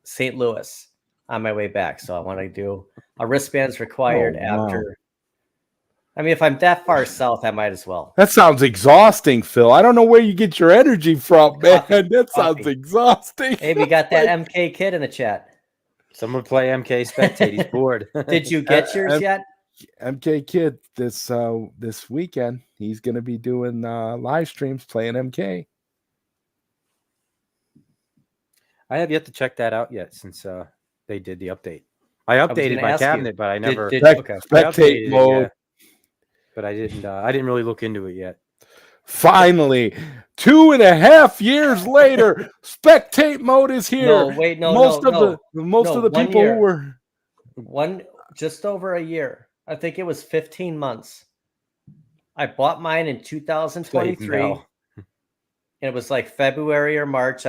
[SPEAKER 5] St. Louis on my way back. So I want to do a wristbands required after. I mean, if I'm that far south, I might as well.
[SPEAKER 2] That sounds exhausting, Phil. I don't know where you get your energy from, man. That sounds exhausting.
[SPEAKER 5] Hey, we got that MK kid in the chat.
[SPEAKER 3] Someone play MK Spectate. He's bored.
[SPEAKER 5] Did you get yours yet?
[SPEAKER 2] MK Kid this weekend. He's going to be doing live streams playing MK.
[SPEAKER 3] I have yet to check that out yet since they did the update. I updated my cabinet, but I never
[SPEAKER 2] spectate mode.
[SPEAKER 3] Yeah. But I didn't really look into it yet.
[SPEAKER 2] Finally, 2.5 years later, spectate mode is here.
[SPEAKER 5] No, wait, most of
[SPEAKER 2] the people who were
[SPEAKER 5] just over a year. I think it was 15 months. I bought mine in 2023. And it was like February or March.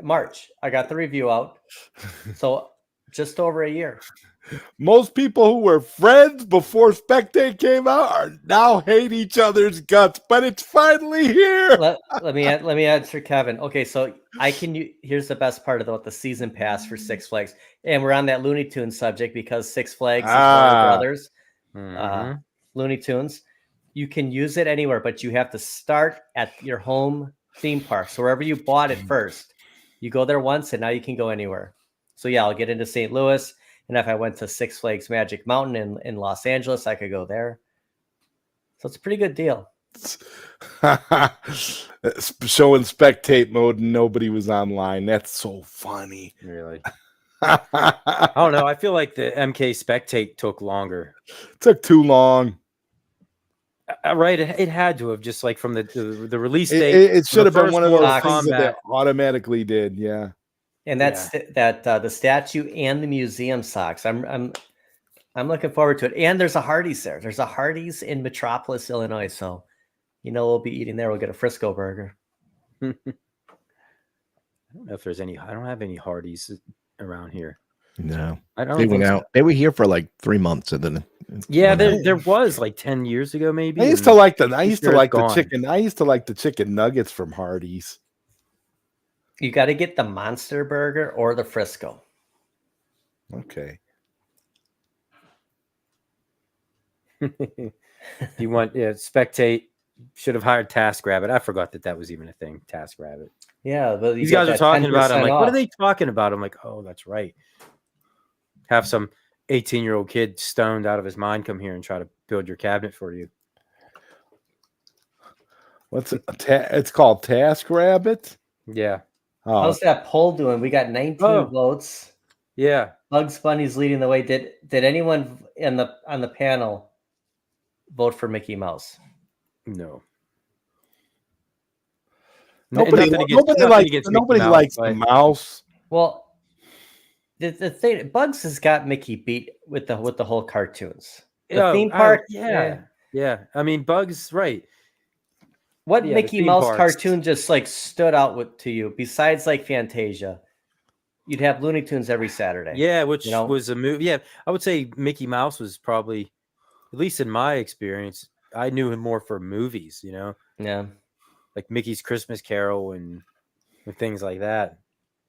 [SPEAKER 5] March. I got the review out. So just over a year.
[SPEAKER 2] Most people who were friends before Spectate came out are now hate each other's guts, but it's finally here.
[SPEAKER 5] Let me answer Kevin. Okay, so here's the best part about the season pass for Six Flags, and we're on that Looney Tunes subject because Six Flags is Warner Brothers, Looney Tunes. You can use it anywhere, but you have to start at your home theme park. So wherever you bought it first, you go there once, and now you can go anywhere. So yeah, I'll get into St. Louis. And if I went to Six Flags Magic Mountain in Los Angeles, I could go there. So it's a pretty good deal.
[SPEAKER 2] Showing spectate mode and nobody was online. That's so funny.
[SPEAKER 3] Really. I don't know. I feel like the MK spectate took longer.
[SPEAKER 2] Took too long.
[SPEAKER 3] Right. It had to have, just like from the release
[SPEAKER 2] It,
[SPEAKER 3] date.
[SPEAKER 2] it should have been one of those
[SPEAKER 3] Mortal
[SPEAKER 2] things that they
[SPEAKER 3] Kombat.
[SPEAKER 2] automatically did. Yeah.
[SPEAKER 5] And that's the statue and the museum socks. I'm looking forward to it. And there's a Hardee's there. There's a Hardee's in Metropolis, Illinois. So, we'll be eating there. We'll get a Frisco burger.
[SPEAKER 3] I don't know if there's any. I don't have any Hardee's around here.
[SPEAKER 4] No,
[SPEAKER 3] I don't.
[SPEAKER 4] they went out. They were here for like 3 months, and then
[SPEAKER 3] there was like 10 years ago, maybe.
[SPEAKER 2] I used to like the
[SPEAKER 3] gone.
[SPEAKER 2] chicken. I used to like the chicken nuggets from Hardee's.
[SPEAKER 5] You got to get the Monster Burger or the Frisco.
[SPEAKER 2] Okay.
[SPEAKER 3] You want spectate? Should have hired TaskRabbit. I forgot that was even a thing. TaskRabbit.
[SPEAKER 5] Yeah, but
[SPEAKER 3] These guys are talking about it. I'm like, what are they talking about? I'm like, oh, that's right. Have some 18-year-old kid stoned out of his mind come here and try to build your cabinet for you.
[SPEAKER 2] What's it? It's called TaskRabbit.
[SPEAKER 3] Yeah.
[SPEAKER 2] Oh,
[SPEAKER 5] How's that poll doing? We got 19 votes.
[SPEAKER 3] Yeah.
[SPEAKER 5] Bugs Bunny's leading the way. Did anyone on the panel vote for Mickey Mouse?
[SPEAKER 3] No.
[SPEAKER 2] nobody likes the mouse.
[SPEAKER 5] Well, the thing, Bugs has got Mickey beat with the whole cartoons. The theme park,
[SPEAKER 3] yeah. I mean, Bugs, right?
[SPEAKER 5] What Mickey Mouse
[SPEAKER 3] parks.
[SPEAKER 5] cartoon just like stood out to you besides like Fantasia? You'd have Looney Tunes every Saturday.
[SPEAKER 3] Yeah, which was a movie. Yeah, I would say Mickey Mouse was probably, at least in my experience, I knew him more for movies.
[SPEAKER 5] Yeah,
[SPEAKER 3] like Mickey's Christmas Carol and things like that.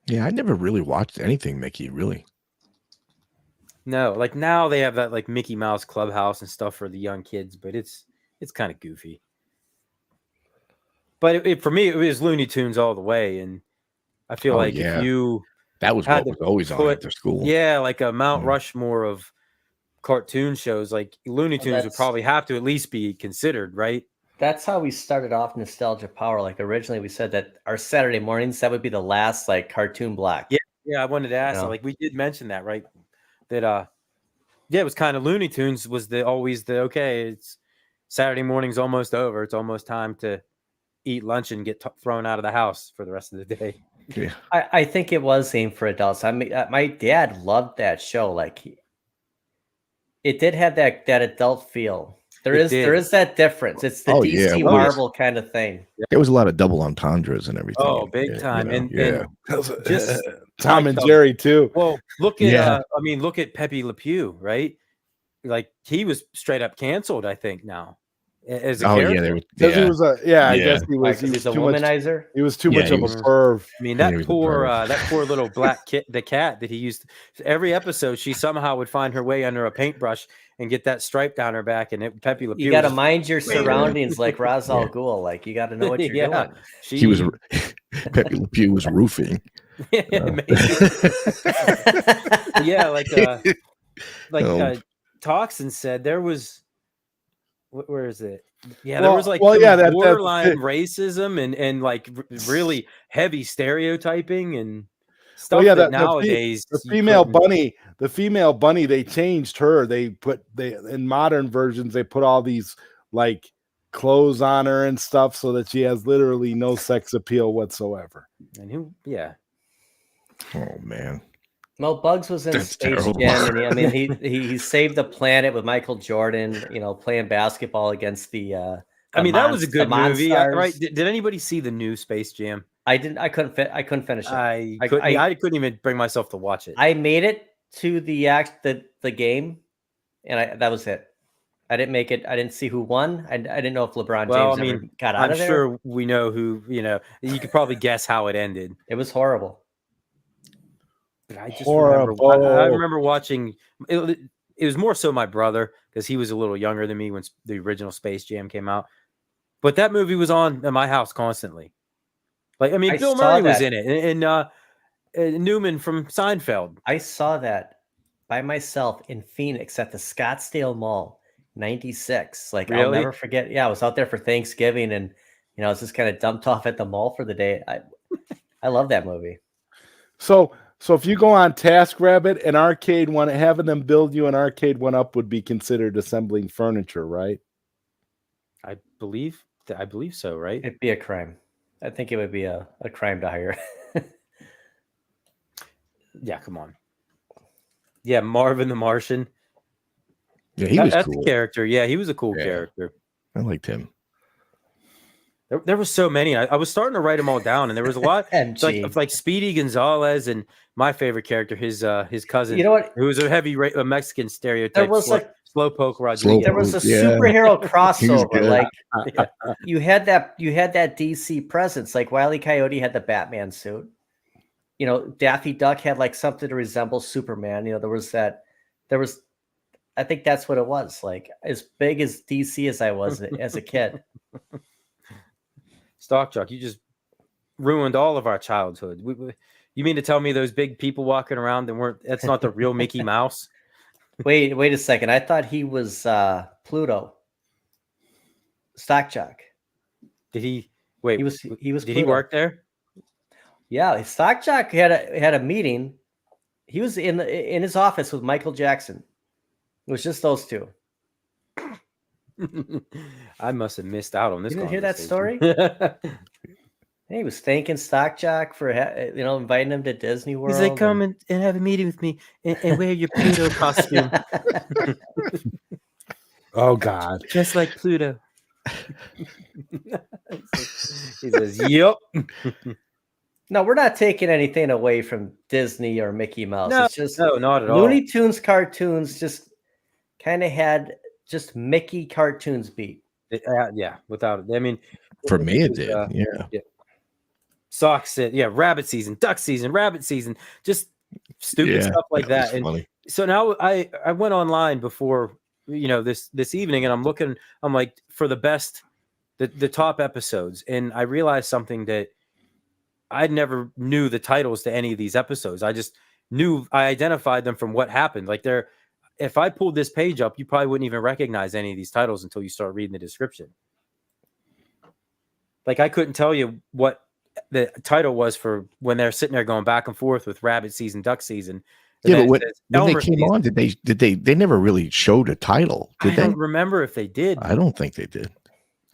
[SPEAKER 4] Yeah, I never really watched anything Mickey, really.
[SPEAKER 3] No, like now they have that like Mickey Mouse Clubhouse and stuff for the young kids, but it's kind of goofy. But for me, it was Looney Tunes all the way, and I feel if you
[SPEAKER 4] that was what was always on after school.
[SPEAKER 3] Yeah, like a Mount Rushmore of cartoon shows, like Looney Tunes would probably have to at least be considered, right?
[SPEAKER 5] That's how we started off Nostalgia Power. Like originally we said that our Saturday mornings, that would be the last like cartoon block.
[SPEAKER 3] Yeah, I wanted to ask, like we did mention that, right? That it was kind of Looney Tunes was it's Saturday morning's almost over. It's almost time to eat lunch and get thrown out of the house for the rest of the day.
[SPEAKER 4] Yeah.
[SPEAKER 5] I think it was aimed for adults. I mean, my dad loved that show. Like it did have that adult feel. There is that difference. It's the DC Marvel kind of thing.
[SPEAKER 4] There was a lot of double entendres and everything.
[SPEAKER 3] Oh, big time. And
[SPEAKER 2] just Tom and Jerry too.
[SPEAKER 3] Well, look at look at Pepe Le Pew, right? Like he was straight up canceled, I think now. As a character.
[SPEAKER 2] He was I guess he was
[SPEAKER 5] a womanizer.
[SPEAKER 2] He was too much of a perv.
[SPEAKER 3] I mean, that poor little black the cat that he used. Every episode, she somehow would find her way under a paintbrush and get that stripe down her back. And Pepe Le Pew.
[SPEAKER 5] You got to mind your surroundings, like Ra's al Ghul. Like you got to know what you're doing.
[SPEAKER 4] He was Pepe Le Pew was roofing.
[SPEAKER 3] Toxin said there was. Where is it? Yeah,
[SPEAKER 2] there
[SPEAKER 3] was like borderline racism and like really heavy stereotyping and stuff. Nowadays
[SPEAKER 2] the female bunny, they changed her. In modern versions they put all these like clothes on her and stuff so that she has literally no sex appeal whatsoever.
[SPEAKER 3] And
[SPEAKER 4] oh man.
[SPEAKER 5] Well, Bugs was in Space Jam, and he saved the planet with Michael Jordan, playing basketball against the
[SPEAKER 3] that was a good movie, right? Did anybody see the new Space Jam?
[SPEAKER 5] I didn't. I couldn't finish it.
[SPEAKER 3] I couldn't even bring myself to watch it.
[SPEAKER 5] I made it to the game, and that was it. I didn't make it. I didn't see who won. I didn't know if LeBron James ever got out of there.
[SPEAKER 3] I'm sure we know who. You could probably guess how it ended.
[SPEAKER 5] It was horrible.
[SPEAKER 3] But I just remember watching it. It was more so my brother because he was a little younger than me when the original Space Jam came out. But that movie was on in my house constantly. Bill Murray was in it, and Newman from Seinfeld.
[SPEAKER 5] I saw that by myself in Phoenix at the Scottsdale Mall 96. Like I'll
[SPEAKER 3] Really?
[SPEAKER 5] never forget. Yeah, I was out there for Thanksgiving, and I was just kind of dumped off at the mall for the day. I love that movie.
[SPEAKER 2] So if you go on TaskRabbit, an arcade one, having them build you an arcade one up would be considered assembling furniture, right?
[SPEAKER 3] I believe so, right?
[SPEAKER 5] It'd be a crime. I think it would be a crime to hire.
[SPEAKER 3] Yeah, come on. Yeah, Marvin the Martian.
[SPEAKER 4] Yeah, he was
[SPEAKER 3] That's
[SPEAKER 4] cool.
[SPEAKER 3] a character. Yeah, he was a cool
[SPEAKER 4] Yeah.
[SPEAKER 3] character.
[SPEAKER 4] I liked him.
[SPEAKER 3] There was so many. I was starting to write them all down, and there was a lot.
[SPEAKER 5] MG.
[SPEAKER 3] like Speedy Gonzalez and my favorite character, his cousin.
[SPEAKER 5] You know what?
[SPEAKER 3] Who was a heavy a Mexican stereotype.
[SPEAKER 5] There was
[SPEAKER 3] Slowpoke Rodriguez.
[SPEAKER 5] There was a
[SPEAKER 4] Yeah.
[SPEAKER 5] superhero
[SPEAKER 4] He was
[SPEAKER 5] crossover.
[SPEAKER 4] good.
[SPEAKER 5] Like you had that DC presence. Like Wile E. Coyote had the Batman suit. Daffy Duck had like something to resemble Superman. There was. I think that's what it was. Like as big as DC as I was as a kid.
[SPEAKER 3] Stock Truck, you just ruined all of our childhood. You mean to tell me those big people walking around that's not the real Mickey Mouse?
[SPEAKER 5] Wait a second. I thought he was Pluto. Stock Jock.
[SPEAKER 3] Did he wait?
[SPEAKER 5] He was
[SPEAKER 3] Did
[SPEAKER 5] Pluto.
[SPEAKER 3] he work there?
[SPEAKER 5] Yeah, Stock Jock had a meeting. He was in his office with Michael Jackson. It was just those two.
[SPEAKER 3] I must have missed out on this.
[SPEAKER 5] You didn't hear that
[SPEAKER 3] conversation.
[SPEAKER 5] He was thanking Stock Jock for inviting him to Disney World.
[SPEAKER 3] He's like, come and have a meeting with me and wear your Pluto costume,
[SPEAKER 2] Oh God.
[SPEAKER 3] just like Pluto. He says, "Yep."
[SPEAKER 5] No, we're not taking anything away from Disney or Mickey Mouse.
[SPEAKER 3] No,
[SPEAKER 5] It's just
[SPEAKER 3] no, not at all.
[SPEAKER 5] Looney Tunes cartoons just kind of had just Mickey cartoons beat.
[SPEAKER 3] Yeah, without it. I mean,
[SPEAKER 4] For me, it did.
[SPEAKER 3] uh,
[SPEAKER 4] Yeah.
[SPEAKER 3] Socks, rabbit season, duck season, rabbit season, just stupid
[SPEAKER 4] Yeah,
[SPEAKER 3] stuff like that.
[SPEAKER 4] was
[SPEAKER 3] And
[SPEAKER 4] funny.
[SPEAKER 3] so now I went online before this evening, and I'm looking. I'm like for the best, the top episodes, and I realized something that I never knew the titles to any of these episodes. I just knew I identified them from what happened. Like if I pulled this page up, you probably wouldn't even recognize any of these titles until you start reading the description. Like I couldn't tell you what the title was for when they're sitting there going back and forth with rabbit season, duck season. And
[SPEAKER 4] Yeah,
[SPEAKER 3] then
[SPEAKER 4] but
[SPEAKER 3] it says
[SPEAKER 4] when they
[SPEAKER 3] Elmer
[SPEAKER 4] came
[SPEAKER 3] season.
[SPEAKER 4] on, did they never really showed a title?
[SPEAKER 3] I
[SPEAKER 4] Did they?
[SPEAKER 3] don't remember if they did.
[SPEAKER 4] I don't think they did.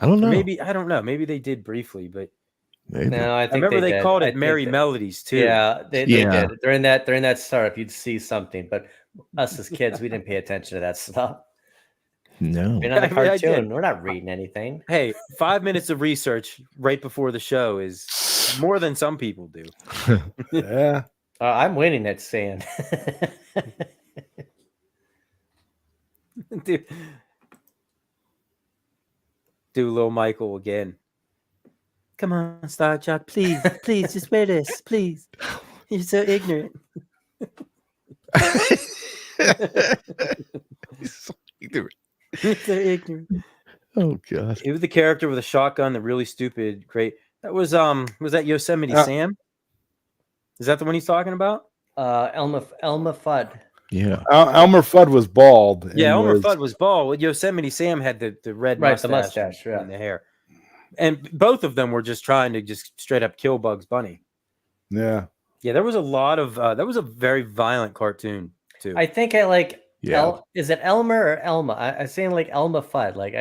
[SPEAKER 4] I don't know.
[SPEAKER 3] Maybe I don't know. Maybe they did briefly, but
[SPEAKER 4] Maybe.
[SPEAKER 5] No, I
[SPEAKER 3] I
[SPEAKER 5] think
[SPEAKER 3] remember they
[SPEAKER 5] did.
[SPEAKER 3] called
[SPEAKER 5] I
[SPEAKER 3] it
[SPEAKER 5] think
[SPEAKER 3] Merry
[SPEAKER 5] that-
[SPEAKER 3] Melodies too.
[SPEAKER 5] Yeah, they
[SPEAKER 4] Yeah.
[SPEAKER 5] did. During that startup, you'd see something, but us as kids, we didn't pay attention to that stuff.
[SPEAKER 4] No.
[SPEAKER 5] We're not a
[SPEAKER 3] I mean, I did.
[SPEAKER 5] cartoon. We're not reading anything.
[SPEAKER 3] Hey, 5 minutes of research right before the show is more than some people do.
[SPEAKER 2] Yeah.
[SPEAKER 5] I'm winning at saying.
[SPEAKER 3] do little Michael again. Come on, Star Jock, please, just wear this, please. You're so ignorant. You're so ignorant.
[SPEAKER 4] Oh God.
[SPEAKER 3] It was the character with a shotgun, the really stupid, great. That was that Yosemite Sam? Is that the one he's talking about?
[SPEAKER 5] Elma Fudd.
[SPEAKER 4] Yeah.
[SPEAKER 2] Elmer Fudd was bald.
[SPEAKER 3] Yeah,
[SPEAKER 2] and
[SPEAKER 3] Elmer Fudd was bald. Yosemite Sam had the red
[SPEAKER 5] Right,
[SPEAKER 3] mustache,
[SPEAKER 5] the mustache, yeah.
[SPEAKER 3] and the hair. And both of them were just trying to just straight up kill Bugs Bunny.
[SPEAKER 2] Yeah.
[SPEAKER 3] Yeah, there was a lot of that was a very violent cartoon too.
[SPEAKER 5] I think I like.
[SPEAKER 4] Yeah.
[SPEAKER 5] Is it Elmer or Elma? I'm saying like Elma Fudd. Like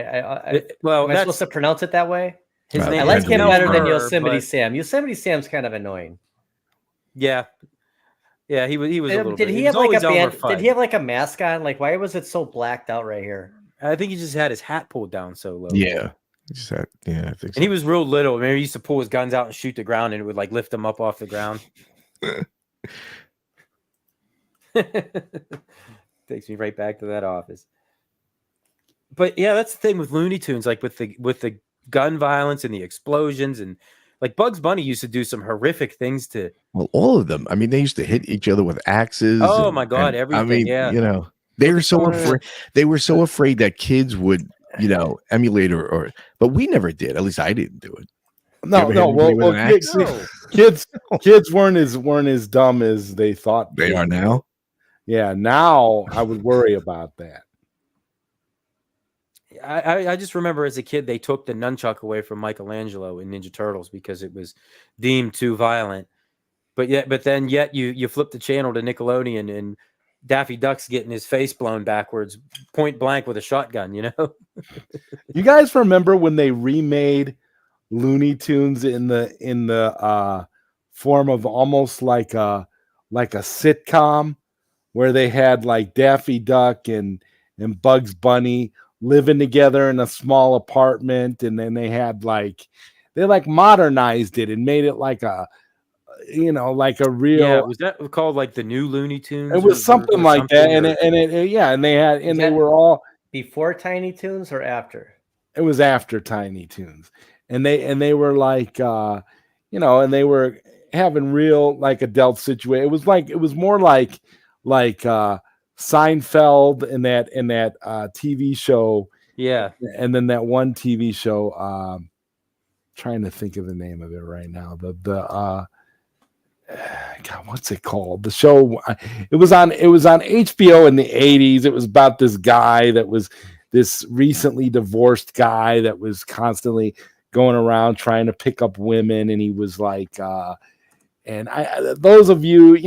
[SPEAKER 3] well,
[SPEAKER 5] am I supposed to pronounce it that way?
[SPEAKER 3] his
[SPEAKER 4] Right.
[SPEAKER 3] name.
[SPEAKER 5] I like
[SPEAKER 3] is
[SPEAKER 5] him better than
[SPEAKER 3] Elmer,
[SPEAKER 5] Yosemite
[SPEAKER 3] but-
[SPEAKER 5] Sam. Yosemite Sam's kind of annoying.
[SPEAKER 3] Yeah, he was a little.
[SPEAKER 5] Did
[SPEAKER 3] bit.
[SPEAKER 5] he
[SPEAKER 3] was
[SPEAKER 5] have like a
[SPEAKER 3] always Elmer
[SPEAKER 5] band?
[SPEAKER 3] Fudd.
[SPEAKER 5] Did he have like a mask on? Like why was it so blacked out right here?
[SPEAKER 3] I think he just had his hat pulled down so low.
[SPEAKER 4] Yeah. Just that, yeah, I think so.
[SPEAKER 3] And he was real little. Maybe he used to pull his guns out and shoot the ground, and it would like lift him up off the ground. Takes me right back to that office. But yeah, that's the thing with Looney Tunes, like with the gun violence and the explosions, and like Bugs Bunny used to do some horrific things to.
[SPEAKER 4] Well, all of them. I mean, they used to hit each other with axes.
[SPEAKER 3] Oh my God, everything,
[SPEAKER 4] I mean,
[SPEAKER 3] yeah.
[SPEAKER 4] you know, they were so afraid. They were so afraid that kids would, emulate or. But we never did. At least I didn't do it.
[SPEAKER 2] No,
[SPEAKER 4] ever hit
[SPEAKER 2] no.
[SPEAKER 4] anybody
[SPEAKER 2] Well,
[SPEAKER 4] with an axe?
[SPEAKER 2] kids weren't as dumb as they thought
[SPEAKER 4] They are now.
[SPEAKER 2] Yeah, now I would worry about that.
[SPEAKER 3] I just remember as a kid they took the nunchuck away from Michelangelo in Ninja Turtles because it was deemed too violent. But then you flip the channel to Nickelodeon and Daffy Duck's getting his face blown backwards, point blank with a shotgun. You know?
[SPEAKER 2] You guys remember when they remade Looney Tunes in the form of almost like a sitcom where they had like Daffy Duck and Bugs Bunny living together in a small apartment, and then they modernized it and made it like a like a real.
[SPEAKER 3] Yeah, was that called like the new Looney Tunes?
[SPEAKER 2] It was something like that, and they
[SPEAKER 5] that
[SPEAKER 2] were all
[SPEAKER 5] before Tiny Toons or after?
[SPEAKER 2] it was after Tiny Toons, and they were like and they were having real like adult situation. It was more like Seinfeld and that TV show.
[SPEAKER 3] Yeah.
[SPEAKER 2] And then that one TV show, trying to think of the name of it right now. God, what's it called? The show it was on HBO in the 80s. It was about this guy that was this recently divorced guy that was constantly going around trying to pick up women, and he was like those of you,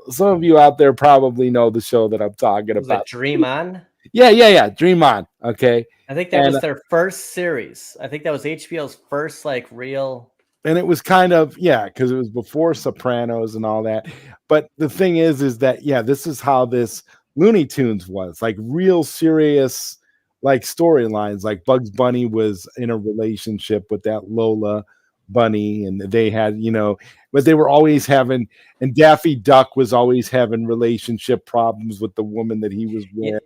[SPEAKER 2] some of you out there probably know the show that I'm talking
[SPEAKER 5] Was
[SPEAKER 2] about.
[SPEAKER 5] it Dream On?
[SPEAKER 2] Yeah. Dream On. Okay.
[SPEAKER 5] I think that was their first series. I think that was HBO's first like real.
[SPEAKER 2] And it was kind of, because it was before Sopranos and all that. But the thing is that, this is how this Looney Tunes was, like real serious, like storylines. Like Bugs Bunny was in a relationship with that Lola bunny, and they had, but they were always having, and Daffy Duck was always having relationship problems with the woman that he was with.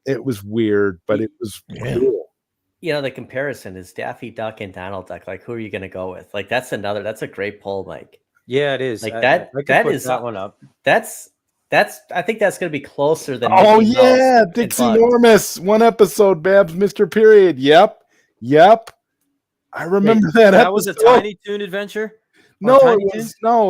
[SPEAKER 2] It was weird, but it was cool.
[SPEAKER 5] The comparison is Daffy Duck and Donald Duck. Like, who are you going to go with? Like, that's a great poll, Mike.
[SPEAKER 3] Yeah, it is.
[SPEAKER 5] Like
[SPEAKER 3] I put that one up.
[SPEAKER 5] I think that's going to be closer than.
[SPEAKER 2] Oh yeah, Dick's Enormous. One episode, Babs, Mr. Period. Yep. I remember that.
[SPEAKER 3] That was a Tiny Toon adventure.
[SPEAKER 2] No,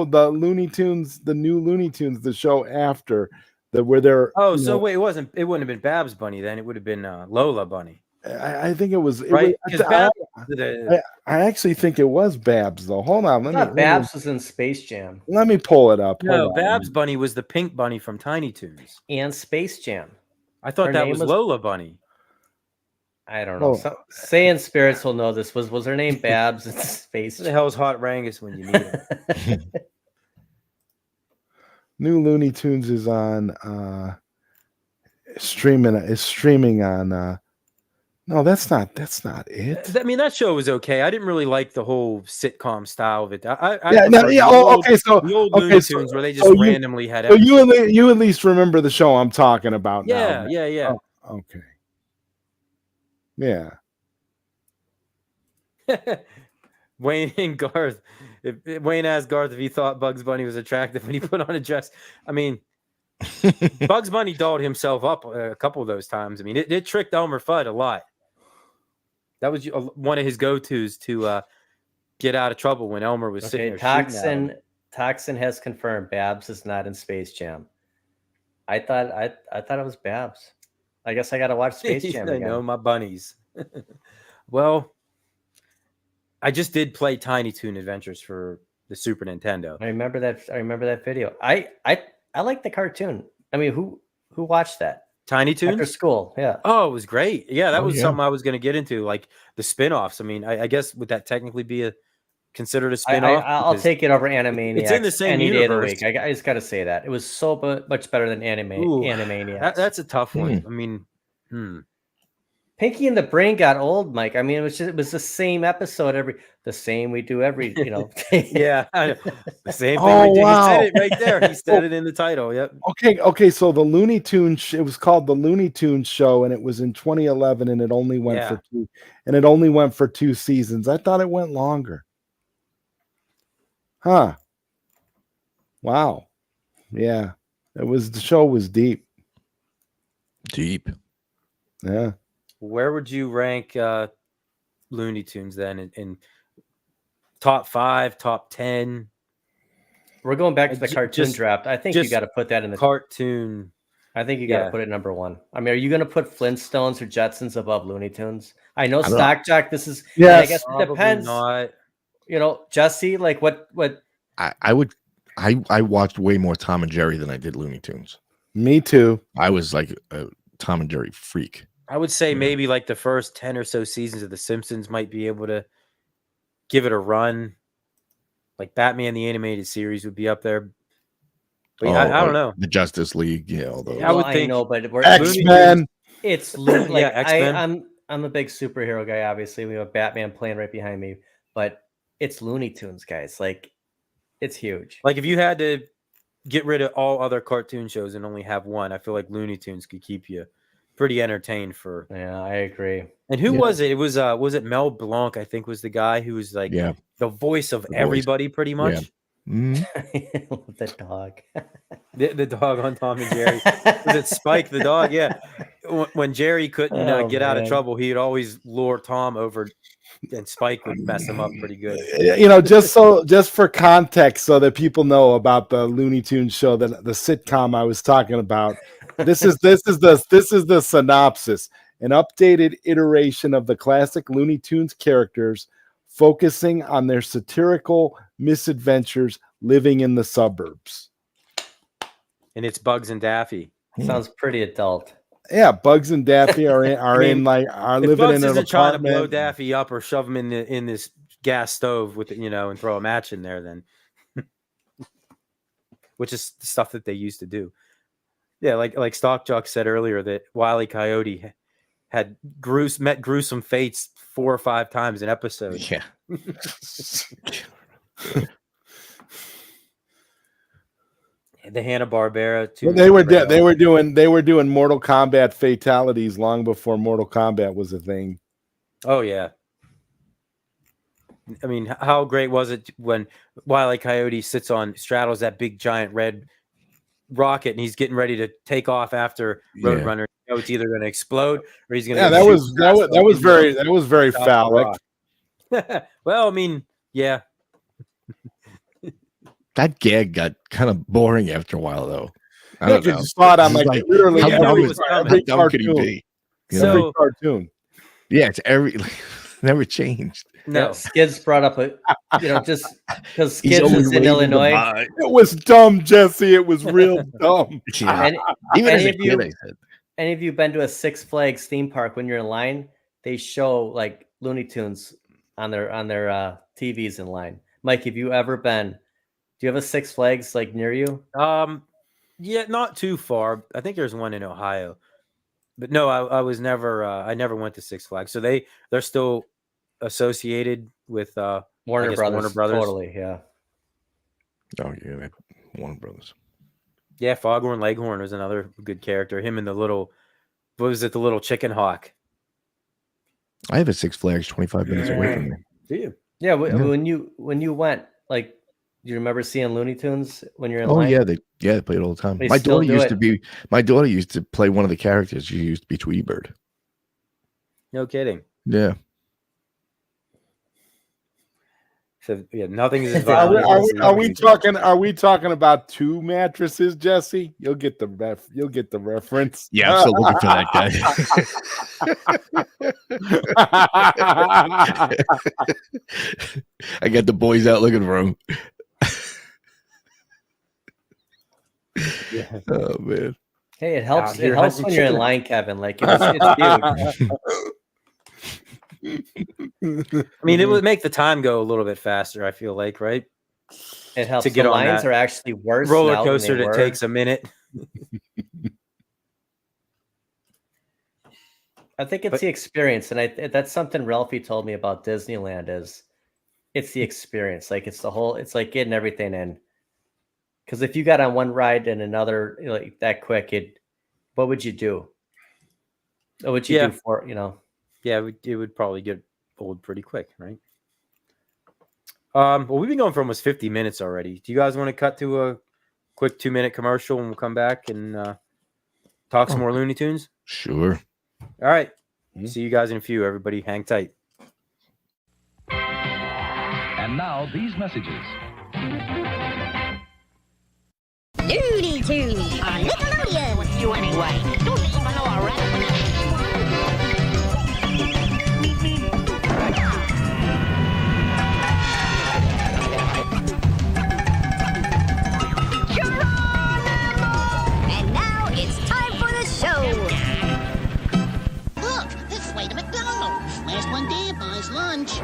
[SPEAKER 2] the Looney Tunes, the new Looney Tunes, the show after where they're.
[SPEAKER 3] Oh, so wait, it wouldn't have been Babs Bunny then. It would have been Lola Bunny.
[SPEAKER 2] I think it was
[SPEAKER 3] right.
[SPEAKER 2] I actually think it was Babs though. Hold on,
[SPEAKER 5] Babs was in Space Jam.
[SPEAKER 2] Let me pull it up.
[SPEAKER 3] No, Babs Bunny was the pink bunny from Tiny Toons
[SPEAKER 5] and Space Jam.
[SPEAKER 3] I thought that was Lola Bunny.
[SPEAKER 5] I don't know. Saying spirits will know this. Was her name Babs in Space Jam?
[SPEAKER 3] What the hell is Hot Rangus when you need it?
[SPEAKER 2] New Looney Tunes is on streaming on no, that's not it.
[SPEAKER 3] I mean, that show was okay. I didn't really like the whole sitcom style of it.
[SPEAKER 2] So the
[SPEAKER 3] old Looney Tunes where they just randomly had.
[SPEAKER 2] So you at least remember the show I'm talking about now.
[SPEAKER 3] Yeah.
[SPEAKER 2] Oh, okay. Yeah.
[SPEAKER 3] Wayne and Garth. Wayne asked Garth if he thought Bugs Bunny was attractive when he put on a dress. I mean, Bugs Bunny dolled himself up a couple of those times. I mean, it tricked Elmer Fudd a lot. That was one of his go-tos to get out of trouble when Elmer was sitting there.
[SPEAKER 5] Toxin has confirmed Babs is not in Space Jam. I thought it was Babs. I guess I got to watch Space Jam again.
[SPEAKER 3] I know my bunnies. Well, I just did play Tiny Toon Adventures for the Super Nintendo.
[SPEAKER 5] I remember that video. I like the cartoon. I mean, who watched that?
[SPEAKER 3] Tiny Toons?
[SPEAKER 5] After school, yeah.
[SPEAKER 3] Oh, it was great. Yeah, that was something I was going to get into, like the spin-offs. I mean, I guess would that technically be considered a spin-off?
[SPEAKER 5] I'll take it over Animaniacs.
[SPEAKER 3] It's in the same
[SPEAKER 5] any
[SPEAKER 3] universe.
[SPEAKER 5] day of the week. I just got to say that. It was so much better than Animaniacs.
[SPEAKER 3] That's a tough one. I mean,
[SPEAKER 5] Pinky and the Brain got old, Mike. I mean, it was the same episode the same we do every,
[SPEAKER 3] Yeah, I know. The same thing we do. Wow. He said it right there. He said it in the title. Yep.
[SPEAKER 2] Okay. So the Looney Tunes, it was called the Looney Tunes Show, and it was in 2011, and it only went for 2 seasons. I thought it went longer. Huh. Wow. Yeah. The show was deep.
[SPEAKER 4] Deep.
[SPEAKER 2] Yeah.
[SPEAKER 3] Where would you rank Looney Tunes then in top 5, top 10?
[SPEAKER 5] We're going back to the cartoon draft. I think you got to put that in the
[SPEAKER 3] cartoon.
[SPEAKER 5] I think you got to
[SPEAKER 3] Yeah.
[SPEAKER 5] put it number one. I mean, are you going to put Flintstones or Jetsons above Looney Tunes? I know
[SPEAKER 4] I don't know.
[SPEAKER 5] Stock Jock. This is and
[SPEAKER 2] Yes.
[SPEAKER 5] I guess it
[SPEAKER 3] Probably
[SPEAKER 5] depends.
[SPEAKER 3] not.
[SPEAKER 5] You know, Jesse, like what?
[SPEAKER 4] I would. I watched way more Tom and Jerry than I did Looney Tunes.
[SPEAKER 2] Me too.
[SPEAKER 4] I was like a Tom and Jerry freak.
[SPEAKER 3] I would say
[SPEAKER 4] Yeah.
[SPEAKER 3] maybe like the first 10 or so seasons of The Simpsons might be able to give it a run. Like Batman the Animated Series would be up there. But I don't know.
[SPEAKER 4] The Justice League, yeah, all those.
[SPEAKER 3] I would
[SPEAKER 5] I
[SPEAKER 3] think
[SPEAKER 5] know, but we're
[SPEAKER 2] X-Men.
[SPEAKER 5] It's like
[SPEAKER 3] Yeah, X-Men.
[SPEAKER 5] I'm a big superhero guy. Obviously, we have Batman playing right behind me, but it's Looney Tunes, guys. Like, it's huge.
[SPEAKER 3] Like if you had to get rid of all other cartoon shows and only have one, I feel like Looney Tunes could keep you pretty entertained for.
[SPEAKER 5] Yeah, I agree.
[SPEAKER 3] And who
[SPEAKER 4] Yeah.
[SPEAKER 3] was it? It was it Mel Blanc, I think was the guy who was like
[SPEAKER 4] Yeah.
[SPEAKER 3] the voice of
[SPEAKER 4] The voice.
[SPEAKER 3] everybody pretty much.
[SPEAKER 4] Mhm.
[SPEAKER 5] The dog.
[SPEAKER 3] The dog on Tom and Jerry. Was it Spike the dog? Yeah. When Jerry couldn't
[SPEAKER 5] Oh,
[SPEAKER 3] get out of
[SPEAKER 5] man.
[SPEAKER 3] trouble, he'd always lure Tom over, and Spike would mess him up pretty good.
[SPEAKER 2] You know, just for context, so that people know about the Looney Tunes show, that the sitcom I was talking about. This is the synopsis: an updated iteration of the classic Looney Tunes characters, focusing on their satirical misadventures living in the suburbs.
[SPEAKER 3] And it's Bugs and Daffy.
[SPEAKER 5] Sounds pretty adult.
[SPEAKER 2] Yeah, Bugs and Daffy are
[SPEAKER 3] mean,
[SPEAKER 2] living
[SPEAKER 3] If Bugs
[SPEAKER 2] in an
[SPEAKER 3] isn't trying to blow
[SPEAKER 2] apartment.
[SPEAKER 3] Daffy up or shove him in this gas stove with and throw a match in there, then which is the stuff that they used to do. Yeah, like Stock Jock said earlier, that Wile E. Coyote had met gruesome fates 4 or 5 times an episode.
[SPEAKER 4] Yeah.
[SPEAKER 3] The Hanna-Barbera too.
[SPEAKER 2] Well, they were doing Mortal Kombat fatalities long before Mortal Kombat was a thing.
[SPEAKER 3] Oh yeah. I mean, how great was it when Wile E. Coyote straddles that big giant red rocket and he's getting ready to take off after Roadrunner? You know, it's either going to explode or he's going to.
[SPEAKER 2] Yeah, that was very phallic.
[SPEAKER 3] Well, I mean, yeah.
[SPEAKER 4] That gag got kind of boring after a while, though. I
[SPEAKER 2] Yeah,
[SPEAKER 4] don't
[SPEAKER 2] 'cause
[SPEAKER 4] know.
[SPEAKER 2] you saw it on
[SPEAKER 4] It's
[SPEAKER 2] like literally
[SPEAKER 4] how
[SPEAKER 2] every,
[SPEAKER 4] dumb
[SPEAKER 2] every
[SPEAKER 4] how dumb could he
[SPEAKER 2] cartoon.
[SPEAKER 4] be? You
[SPEAKER 3] So-
[SPEAKER 4] know?
[SPEAKER 2] Every cartoon.
[SPEAKER 4] Yeah, it's never changed.
[SPEAKER 3] No.
[SPEAKER 5] Yeah, Skids brought up just because
[SPEAKER 4] He's
[SPEAKER 5] Skids
[SPEAKER 4] always
[SPEAKER 5] is in
[SPEAKER 4] waving
[SPEAKER 5] Illinois.
[SPEAKER 4] goodbye.
[SPEAKER 2] It was dumb, Jesse. It was real dumb.
[SPEAKER 4] Yeah.
[SPEAKER 5] And
[SPEAKER 4] Even as
[SPEAKER 5] any
[SPEAKER 4] a
[SPEAKER 5] of you-
[SPEAKER 4] kid, I said,
[SPEAKER 5] any of you been to a Six Flags theme park? When you're in line, they show like Looney Tunes on their TVs in line. Mike, have you ever been? Do you have a Six Flags like near you?
[SPEAKER 3] Yeah, not too far. I think there's one in Ohio, but no, I was never. I never went to Six Flags, so they're still associated with
[SPEAKER 5] Warner
[SPEAKER 3] guess
[SPEAKER 5] Brothers.
[SPEAKER 3] Warner Brothers.
[SPEAKER 5] Totally, yeah.
[SPEAKER 4] oh yeah, Warner Brothers.
[SPEAKER 3] Yeah, Foghorn Leghorn was another good character. Him and the little chicken hawk?
[SPEAKER 4] I have a Six Flags 25 minutes away from me.
[SPEAKER 3] Do you?
[SPEAKER 5] Yeah,
[SPEAKER 4] Yeah.
[SPEAKER 5] when you went, like, do you remember seeing Looney Tunes when you're in
[SPEAKER 4] Oh
[SPEAKER 5] line?
[SPEAKER 4] yeah, they play it all the time.
[SPEAKER 5] They
[SPEAKER 4] My
[SPEAKER 5] still
[SPEAKER 4] daughter
[SPEAKER 5] do
[SPEAKER 4] used
[SPEAKER 5] it.
[SPEAKER 4] to be. My daughter used to play one of the characters. She used to be Tweety Bird.
[SPEAKER 3] No kidding.
[SPEAKER 4] Yeah.
[SPEAKER 3] So yeah, nothing is as
[SPEAKER 5] Are we-
[SPEAKER 3] violent.
[SPEAKER 2] Are we talking about 2 mattresses, Jesse? You'll get the reference.
[SPEAKER 4] Yeah, I'm still looking for that guy. I got the boys out looking for him.
[SPEAKER 3] Yeah.
[SPEAKER 4] Oh man.
[SPEAKER 5] Hey, it helps.
[SPEAKER 3] Out here
[SPEAKER 5] It helps
[SPEAKER 3] hunting
[SPEAKER 5] when you're in
[SPEAKER 3] chicken.
[SPEAKER 5] line, Kevin. Like it's huge.
[SPEAKER 3] I mean, it would make the time go a little bit faster. I feel like, right?
[SPEAKER 5] It helps.
[SPEAKER 3] To get
[SPEAKER 5] the
[SPEAKER 3] on
[SPEAKER 5] lines
[SPEAKER 3] that
[SPEAKER 5] are actually worse.
[SPEAKER 3] Roller
[SPEAKER 5] now than
[SPEAKER 3] coaster
[SPEAKER 5] they
[SPEAKER 3] that
[SPEAKER 5] were.
[SPEAKER 3] takes a minute.
[SPEAKER 5] I think it's
[SPEAKER 3] But-
[SPEAKER 5] the experience, and that's something Ralphie told me about Disneyland. Is it's the experience. Like it's the whole. It's like getting everything in. Because if you got on one ride and another like that quick, what would you do? What would you
[SPEAKER 3] Yeah.
[SPEAKER 5] do for
[SPEAKER 3] Yeah, it would probably get old pretty quick, right? Well, we've been going for almost 50 minutes already. Do you guys want to cut to a quick 2-minute commercial and we'll come back and talk some more Looney Tunes?
[SPEAKER 4] Sure.
[SPEAKER 3] All right.
[SPEAKER 2] Mhm.
[SPEAKER 3] See you guys in a few. Everybody, hang tight.
[SPEAKER 6] And now these messages.
[SPEAKER 7] Looney Tunes on Nickelodeon. with you anyway? Don't you even know a recognizable?
[SPEAKER 8] And now it's time for the show.
[SPEAKER 7] Look, this way to McDonald's. Last one there buys lunch.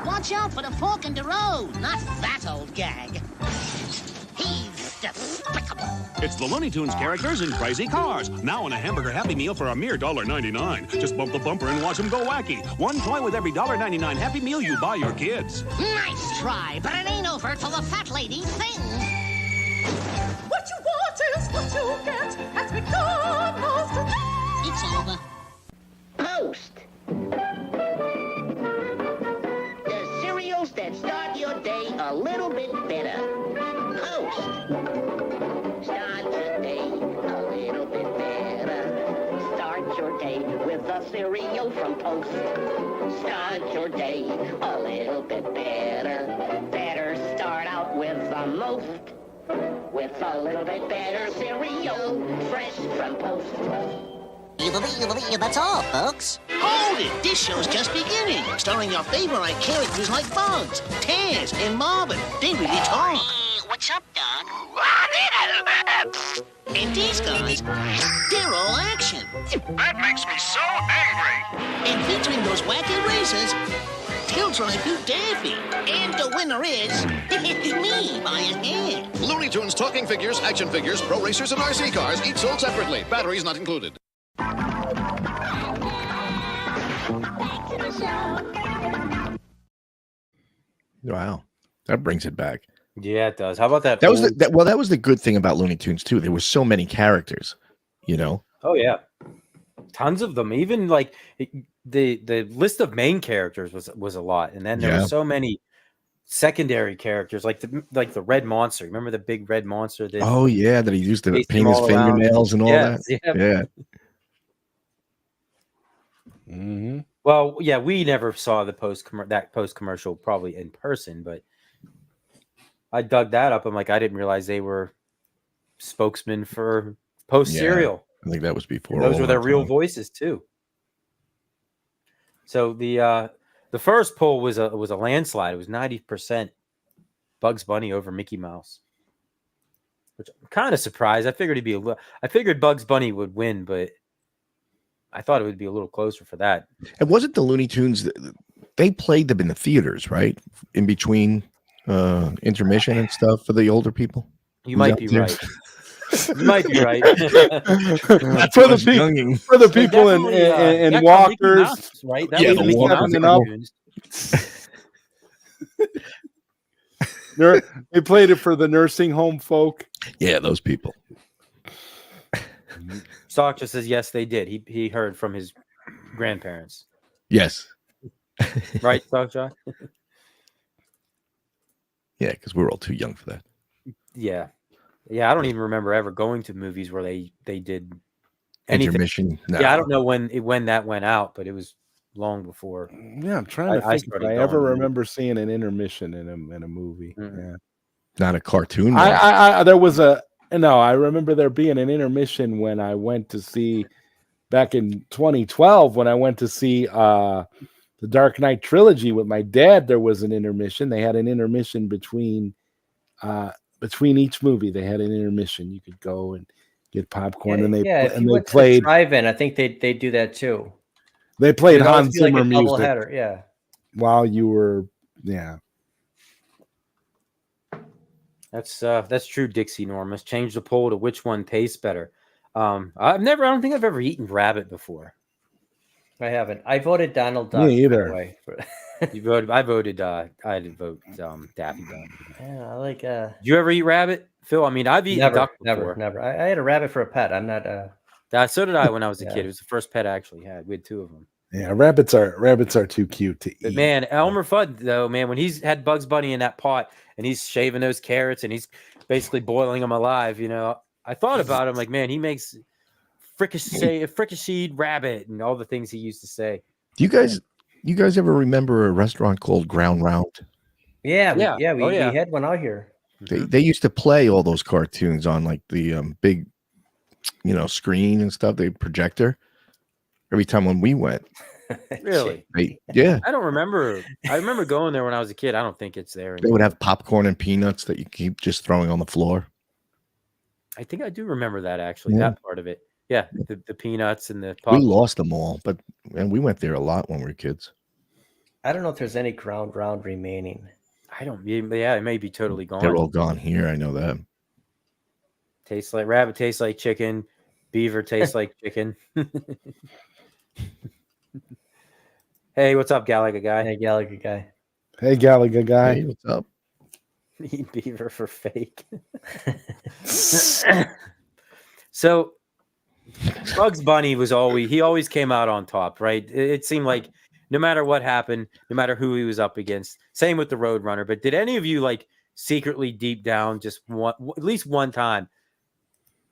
[SPEAKER 7] Watch out for the fork in the road, not that old gag. He's despicable.
[SPEAKER 9] It's the Looney Tunes characters in Crazy Cars. Now in a hamburger Happy Meal for a mere $1.99. Just bump the bumper and watch them go wacky. One toy with every $1.99 Happy Meal you buy your kids.
[SPEAKER 7] Nice try, but it ain't over till the fat lady sings.
[SPEAKER 8] What you want is what you get at McDonald's today.
[SPEAKER 7] It's over. Post. The cereals that start your day a little bit better. Post. Start your day a little bit better. Start your day with a cereal from Post. Start your day a little bit better. Better start out with the most. With a little bit better cereal, fresh from Post.
[SPEAKER 10] That's all, folks.
[SPEAKER 7] Hold it! This show's just beginning. Starring your favorite characters like Bugs, Taz, and Marvin. They really talk. What's up, Doc? And these guys, they're all action.
[SPEAKER 9] That makes me so angry.
[SPEAKER 7] And featuring those wacky races, they'll drive you daffy. And the winner is me by a hand.
[SPEAKER 11] Looney Tunes talking figures, action figures, pro racers, and RC cars, each sold separately. Batteries not included.
[SPEAKER 4] Wow, that brings it back.
[SPEAKER 3] Yeah, it does. How about that?
[SPEAKER 4] That was that was the good thing about Looney Tunes too. There were so many characters, you know.
[SPEAKER 3] Oh yeah, tons of them. Even like the list of main characters was a lot, and then there were so many secondary characters, like the red monster. Remember the big red monster? That
[SPEAKER 4] oh yeah, that he used to
[SPEAKER 3] paint
[SPEAKER 4] paint his fingernails and all that.
[SPEAKER 3] Yeah.
[SPEAKER 2] Mm-hmm.
[SPEAKER 3] Well, yeah, we never saw the post commercial probably in person, but I dug that up. I'm like, I didn't realize they were spokesmen for Post cereal.
[SPEAKER 4] I think that was before.
[SPEAKER 3] Those were their real voices too. So the first poll was a landslide. It was 90% Bugs Bunny over Mickey Mouse, which I'm kind of surprised. I figured I figured Bugs Bunny would win, but I thought it would be a little closer for that.
[SPEAKER 4] And wasn't the Looney Tunes? They played them in the theaters, right? In between intermission and stuff for the older people.
[SPEAKER 3] You might be right. You might be right.
[SPEAKER 2] for the people in walkers,
[SPEAKER 3] Mouse, right? That
[SPEAKER 4] Yeah,
[SPEAKER 3] was
[SPEAKER 4] the
[SPEAKER 3] Mickey
[SPEAKER 4] walkers.
[SPEAKER 3] Mouse cartoons.
[SPEAKER 2] they played it for the nursing home folk.
[SPEAKER 4] Yeah, those people.
[SPEAKER 3] Stock just says yes, they did. He heard from his grandparents.
[SPEAKER 4] Yes.
[SPEAKER 3] Right, Stockjaw?
[SPEAKER 4] Yeah, because we're all too young for that.
[SPEAKER 3] Yeah. Yeah, I don't even remember ever going to movies where they did anything.
[SPEAKER 4] Intermission. No.
[SPEAKER 3] Yeah, I don't know when that went out, but it was long before.
[SPEAKER 2] Yeah, I'm trying to think if I ever remember seeing an intermission in a movie.
[SPEAKER 3] Mm-hmm.
[SPEAKER 2] Yeah.
[SPEAKER 4] Not a cartoon.
[SPEAKER 2] There was I remember there being an intermission when I went to see back in 2012 when I went to see the Dark Knight trilogy with my dad. There was an intermission. They had an intermission between each movie. They had an intermission. You could go and get popcorn, and they played
[SPEAKER 5] drive-in. I think they do that too.
[SPEAKER 2] They played Hans Zimmer music.
[SPEAKER 5] Yeah,
[SPEAKER 2] while you were
[SPEAKER 3] That's true, Dixie Normus. Change the poll to which one tastes better. I don't think I've ever eaten rabbit before.
[SPEAKER 5] I haven't. I voted Donald Duck.
[SPEAKER 2] Me either.
[SPEAKER 5] By the way.
[SPEAKER 3] You voted. I didn't vote Daffy Duck.
[SPEAKER 5] Yeah, I like.
[SPEAKER 3] Did you ever eat rabbit, Phil? I mean, I've eaten duck before.
[SPEAKER 5] Never. I had a rabbit for a pet. I'm not.
[SPEAKER 3] So did I when I was a kid. It was the first pet I actually had. We had two of them.
[SPEAKER 2] Yeah, rabbits are too cute to
[SPEAKER 3] But
[SPEAKER 2] eat.
[SPEAKER 3] man, Elmer Fudd though, man, when he's had Bugs Bunny in that pot and he's shaving those carrots and he's basically boiling them alive, I thought about him like, man, he makes fricasseed rabbit and all the things he used to say.
[SPEAKER 4] Do you guys ever remember a restaurant called Ground Round?
[SPEAKER 5] Yeah. We had one out here.
[SPEAKER 4] They used to play all those cartoons on like the big screen and stuff, the projector. Every time when we went,
[SPEAKER 3] Really?
[SPEAKER 4] yeah,
[SPEAKER 3] I don't remember. I remember going there when I was a kid. I don't think it's there
[SPEAKER 4] they
[SPEAKER 3] anymore.
[SPEAKER 4] would have popcorn and peanuts that you keep just throwing on the floor.
[SPEAKER 3] I think I do remember that actually.
[SPEAKER 4] Yeah.
[SPEAKER 3] That part of it. Yeah, the peanuts and the
[SPEAKER 4] We
[SPEAKER 3] popcorn.
[SPEAKER 4] lost them all, but we went there a lot when we were kids.
[SPEAKER 5] I don't know if there's any ground round remaining.
[SPEAKER 3] I don't. Yeah, it may be totally gone.
[SPEAKER 4] They're all gone here. I know that.
[SPEAKER 3] Tastes like rabbit. Tastes like chicken. Beaver tastes like chicken. Hey, what's up, Gallagher guy?
[SPEAKER 5] Hey, Gallagher guy.
[SPEAKER 2] Hey, Gallagher guy.
[SPEAKER 4] Hey, what's up?
[SPEAKER 3] Eat beaver for fake. So Bugs Bunny was always came out on top, right? It seemed like no matter what happened, no matter who he was up against, same with the Roadrunner. But did any of you like secretly deep down just want at least one time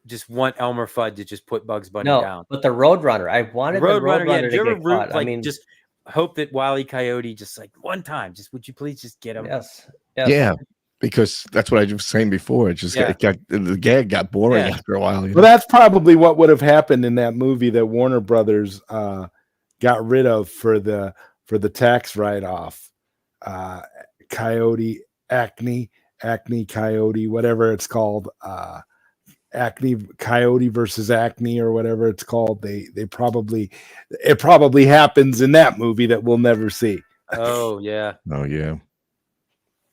[SPEAKER 3] just want Elmer Fudd to just put Bugs Bunny down?
[SPEAKER 5] But the Roadrunner, I wanted the Roadrunner
[SPEAKER 3] did
[SPEAKER 5] to
[SPEAKER 3] you ever
[SPEAKER 5] get
[SPEAKER 3] root,
[SPEAKER 5] caught.
[SPEAKER 3] like
[SPEAKER 5] I mean,
[SPEAKER 3] just hope that Wile E. Coyote just like one time, just would you please just get him?
[SPEAKER 5] Yes.
[SPEAKER 4] Yeah, because that's what I was saying before. It just the gag got boring after a while.
[SPEAKER 2] Well, that's probably what would have happened in that movie that Warner Brothers got rid of for the tax write-off. Coyote, Acne Coyote, whatever it's called. Acne Coyote versus Acne or whatever it's called. It probably happens in that movie that we'll never see.
[SPEAKER 3] Oh yeah.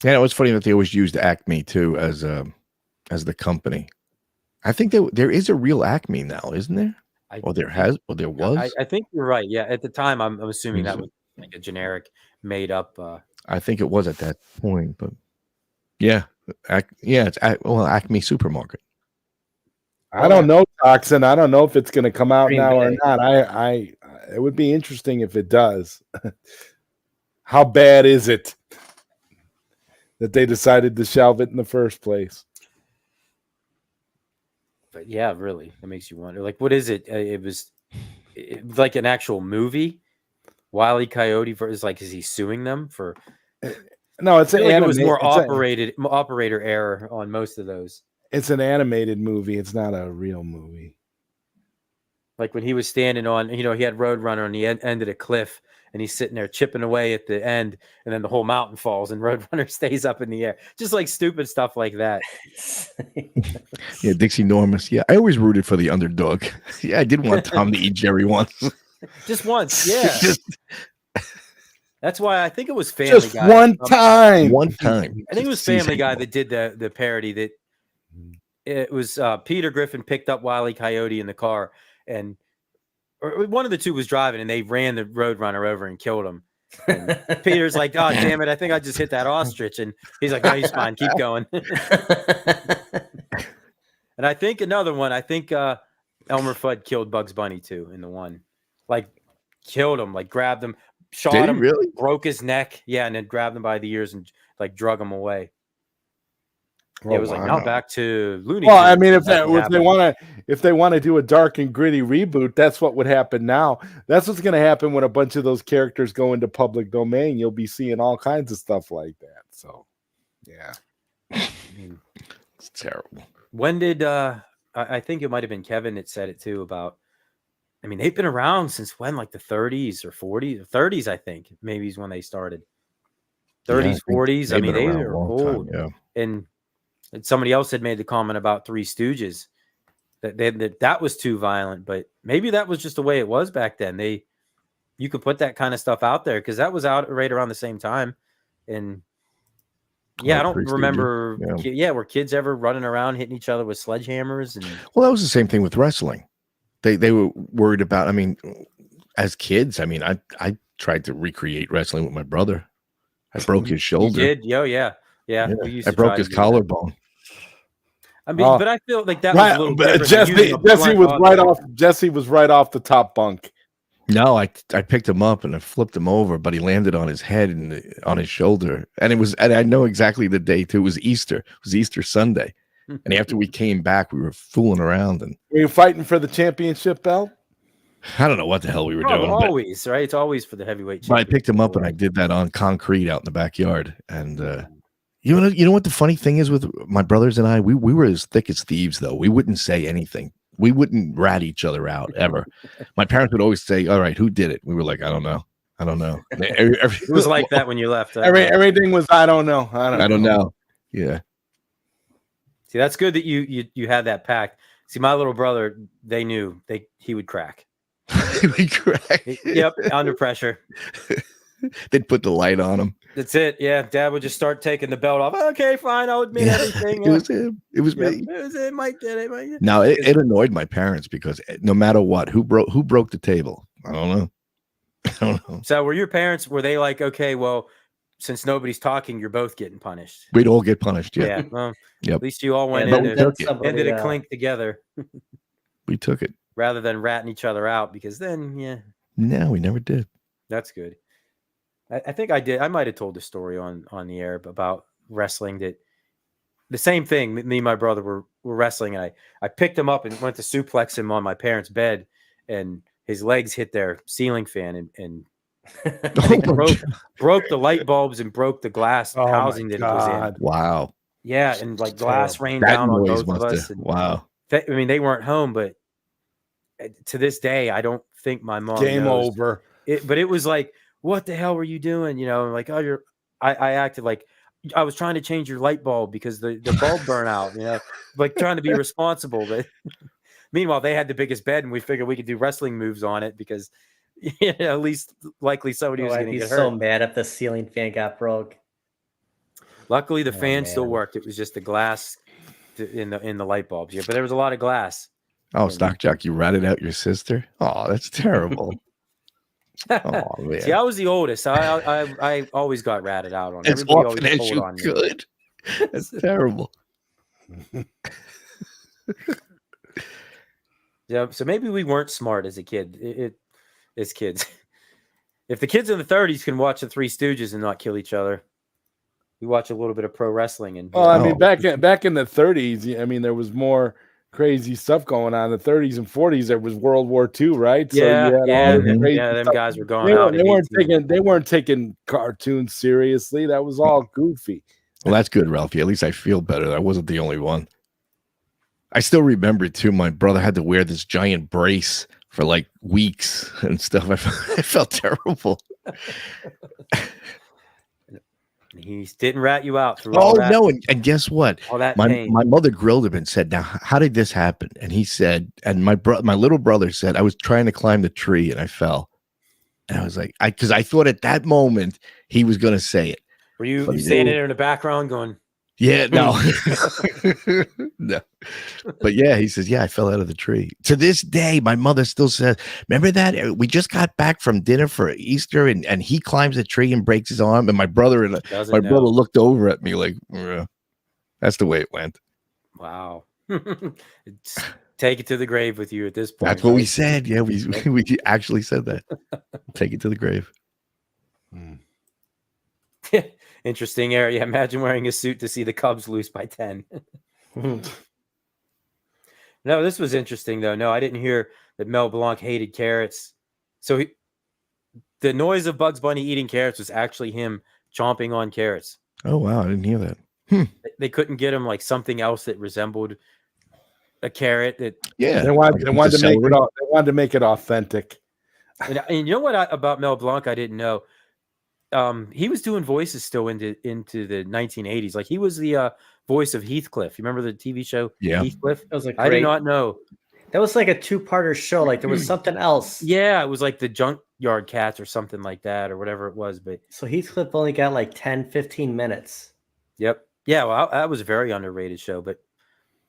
[SPEAKER 4] Yeah, it was funny that they always used Acme too as the company. I think there is a real Acme now, isn't there? There was.
[SPEAKER 3] I think you're right. Yeah, at the time, I'm assuming that was like a generic, made up.
[SPEAKER 4] I think it was at that point, but yeah, it's Acme Supermarket.
[SPEAKER 2] I don't know, Toxin. I don't know if it's going to come out now or not. It would be interesting if it does. How bad is it that they decided to shelve it in the first place?
[SPEAKER 3] But yeah, really, that makes you wonder. Like, what is it? It was like an actual movie. Wile E. Coyote is he suing them for?
[SPEAKER 2] No, it's
[SPEAKER 3] it was more operator error on most of those.
[SPEAKER 2] It's an animated movie. It's not a real movie.
[SPEAKER 3] Like when he was standing on, he had Roadrunner on the end of the cliff, and he's sitting there chipping away at the end, and then the whole mountain falls, and Roadrunner stays up in the air. Just like stupid stuff like that.
[SPEAKER 4] Yeah, Dixie Normus. Yeah, I always rooted for the underdog. Yeah, I did want Tom to eat Jerry once.
[SPEAKER 3] Just once, yeah. That's why I think it was Family
[SPEAKER 2] Just
[SPEAKER 3] Guy.
[SPEAKER 2] One time.
[SPEAKER 3] I think it was Family Guy that did the parody that it was Peter Griffin picked up Wile E. Coyote in the car, and or one of the two was driving, and they ran the Roadrunner over and killed him. And Peter's like, "Oh, damn it! I think I just hit that ostrich." And he's like, "No, he's fine. Keep going." And I think another one. I think Elmer Fudd killed Bugs Bunny too in the one, like killed him, like grabbed him, shot him,
[SPEAKER 4] really?
[SPEAKER 3] broke his neck, and then grabbed him by the ears and like drug him away.
[SPEAKER 2] Oh,
[SPEAKER 3] it was like now back to Looney Tunes.
[SPEAKER 2] Well, I mean, if they want to do a dark and gritty reboot, that's what would happen now. That's what's going to happen when a bunch of those characters go into public domain. You'll be seeing all kinds of stuff like that. So, yeah,
[SPEAKER 4] it's terrible.
[SPEAKER 3] When did I think it might have been Kevin that said it too about? I mean, they've been around since when, like the 30s or 40s, 30s. I think maybe is when they started. 30s, 40s. I mean, they were old.
[SPEAKER 4] Yeah.
[SPEAKER 3] And somebody else had made the comment about Three Stooges that was too violent, but maybe that was just the way it was back then. You could put that kind of stuff out there because that was out right around the same time. And I don't remember. Were kids ever running around hitting each other with sledgehammers? And
[SPEAKER 4] well, that was the same thing with wrestling. They were worried about. I mean, as kids, I mean, I tried to recreate wrestling with my brother. I broke his shoulder.
[SPEAKER 3] You did? Yeah.
[SPEAKER 4] I broke his collarbone.
[SPEAKER 3] I mean, but I feel like that was a little different.
[SPEAKER 2] Jesse was right off the top bunk.
[SPEAKER 4] No, I picked him up and I flipped him over, but he landed on his head and on his shoulder. And I know exactly the day too. It was Easter. It was Easter Sunday. And after we came back, we were fooling around. And
[SPEAKER 2] were you fighting for the championship belt?
[SPEAKER 4] I don't know what the hell we were doing.
[SPEAKER 3] Always, right? It's always for the heavyweight championship.
[SPEAKER 4] I picked him up and I did that on concrete out in the backyard. And you know what the funny thing is with my brothers and I? We were as thick as thieves, though. We wouldn't say anything. we wouldn't rat each other out ever. My parents would always say, "All right, who did it?" We were like, "I don't know. I don't know."
[SPEAKER 3] It was like that when you left.
[SPEAKER 2] Everything was I don't know.
[SPEAKER 4] I don't know. Yeah.
[SPEAKER 3] See, that's good that you had that pact. See, my little brother, they knew he would crack.
[SPEAKER 4] We crack.
[SPEAKER 3] Yep, under pressure.
[SPEAKER 4] They'd put the light on him.
[SPEAKER 3] That's it. Yeah, Dad would just start taking the belt off. Okay, fine. I'll admit everything.
[SPEAKER 4] It was him. It was me.
[SPEAKER 3] It was him. Mike did it. Mike did it.
[SPEAKER 4] Now it annoyed my parents because no matter what, who broke the table? I don't know. I don't know.
[SPEAKER 3] So were they like, okay, well, since nobody's talking, you're both getting punished?
[SPEAKER 4] We'd all get punished. Yeah.
[SPEAKER 3] Yeah. Well,
[SPEAKER 4] Yep.
[SPEAKER 3] At least you all went
[SPEAKER 4] Yeah,
[SPEAKER 3] into
[SPEAKER 5] somebody,
[SPEAKER 3] a clink together
[SPEAKER 4] We took it.
[SPEAKER 3] rather than ratting each other out, because then, yeah,
[SPEAKER 4] No, we never did.
[SPEAKER 3] that's good. I think I did. I might have told the story on the air about wrestling, that the same thing. Me and my brother were wrestling, and I picked him up and went to suplex him on my parents' bed, and his legs hit their ceiling fan and I think broke the light bulbs and broke the glass housing that it was in.
[SPEAKER 4] Wow.
[SPEAKER 3] Yeah, and like glass rained down on both of us. And
[SPEAKER 4] wow.
[SPEAKER 3] I mean, they weren't home, but to this day, I don't think my mom
[SPEAKER 2] Game
[SPEAKER 3] knows.
[SPEAKER 2] over.
[SPEAKER 3] But it was like, what the hell were you doing? You know, like, oh, I acted like I was trying to change your light bulb because the bulb burned out, you know, like trying to be responsible. But meanwhile, they had the biggest bed, and we figured we could do wrestling moves on it because, you know, at least likely somebody was going to get hurt.
[SPEAKER 5] So mad if the ceiling fan got broke.
[SPEAKER 3] Luckily, the fan still worked. It was just the glass in the light bulbs. Yeah, but there was a lot of glass.
[SPEAKER 4] Oh, Stock Jock, you ratted out your sister? Oh, that's terrible. Oh man.
[SPEAKER 3] See, I was the oldest. I always got ratted out on.
[SPEAKER 4] As
[SPEAKER 3] Everybody
[SPEAKER 4] often
[SPEAKER 3] always
[SPEAKER 4] as
[SPEAKER 3] told
[SPEAKER 4] you
[SPEAKER 3] on me.
[SPEAKER 4] could. That's terrible.
[SPEAKER 3] Yeah, so maybe we weren't smart as a kid. As kids. If the kids in the 30s can watch the Three Stooges and not kill each other, we watch a little bit of pro wrestling. And
[SPEAKER 2] well, I mean, back in the 30s, I mean, there was more crazy stuff going on. In the 30s and 40s, there was World War II, right?
[SPEAKER 3] Them guys were going out.
[SPEAKER 2] They weren't taking cartoons seriously. That was all goofy.
[SPEAKER 4] Well, that's good, Ralphie. At least I feel better. I wasn't the only one. I still remember too. My brother had to wear this giant brace for like weeks and stuff. I felt terrible.
[SPEAKER 3] He didn't rat you out through all that.
[SPEAKER 4] No, and guess what?
[SPEAKER 3] All that
[SPEAKER 4] my
[SPEAKER 3] pain.
[SPEAKER 4] mother grilled him and said, "Now, how did this happen?" And he said, and my little brother said, "I was trying to climb the tree and I fell." And I was like, because I thought at that moment he was going to say it.
[SPEAKER 3] Were you standing there in the background going?
[SPEAKER 4] Yeah, no, no. But yeah, he says, yeah, I fell out of the tree. To this day, my mother still says, remember that? We just got back from dinner for Easter and he climbs a tree and breaks his arm. And my brother brother looked over at me like, that's the way it went.
[SPEAKER 3] Wow. Take it to the grave with you at this point.
[SPEAKER 4] That's what we said. Yeah, we actually said that. Take it to the grave.
[SPEAKER 3] Interesting area. Imagine wearing a suit to see the Cubs lose by 10. No, this was interesting, though. No, I didn't hear that Mel Blanc hated carrots. So the noise of Bugs Bunny eating carrots was actually him chomping on carrots.
[SPEAKER 4] Oh, wow. I didn't hear that.
[SPEAKER 3] They couldn't get him like something else that resembled a carrot.
[SPEAKER 2] They wanted to make it authentic.
[SPEAKER 3] And you know what about Mel Blanc I didn't know? He was doing voices still into the 1980s. Like he was the voice of Heathcliff. You remember the TV show?
[SPEAKER 4] Yeah,
[SPEAKER 3] Heathcliff.
[SPEAKER 5] That was like
[SPEAKER 3] I did not know.
[SPEAKER 5] That was like a two-parter show. Like there was something else.
[SPEAKER 3] Yeah, it was like the Junkyard Cats or something like that, or whatever it was. But
[SPEAKER 5] so Heathcliff only got like 10, 15 minutes.
[SPEAKER 3] Yep. Yeah. Well, that was a very underrated show. But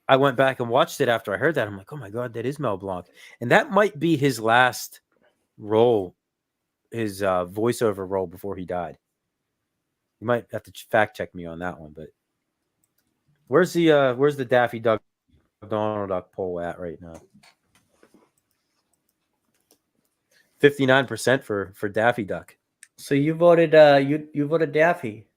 [SPEAKER 3] I went back and watched it after I heard that. I'm like, oh my god, that is Mel Blanc, and that might be his last role. His voiceover role before he died. You might have to fact check me on that one, but where's the Daffy Duck Donald Duck poll at right now? 59% for Daffy Duck.
[SPEAKER 5] So you voted you voted Daffy.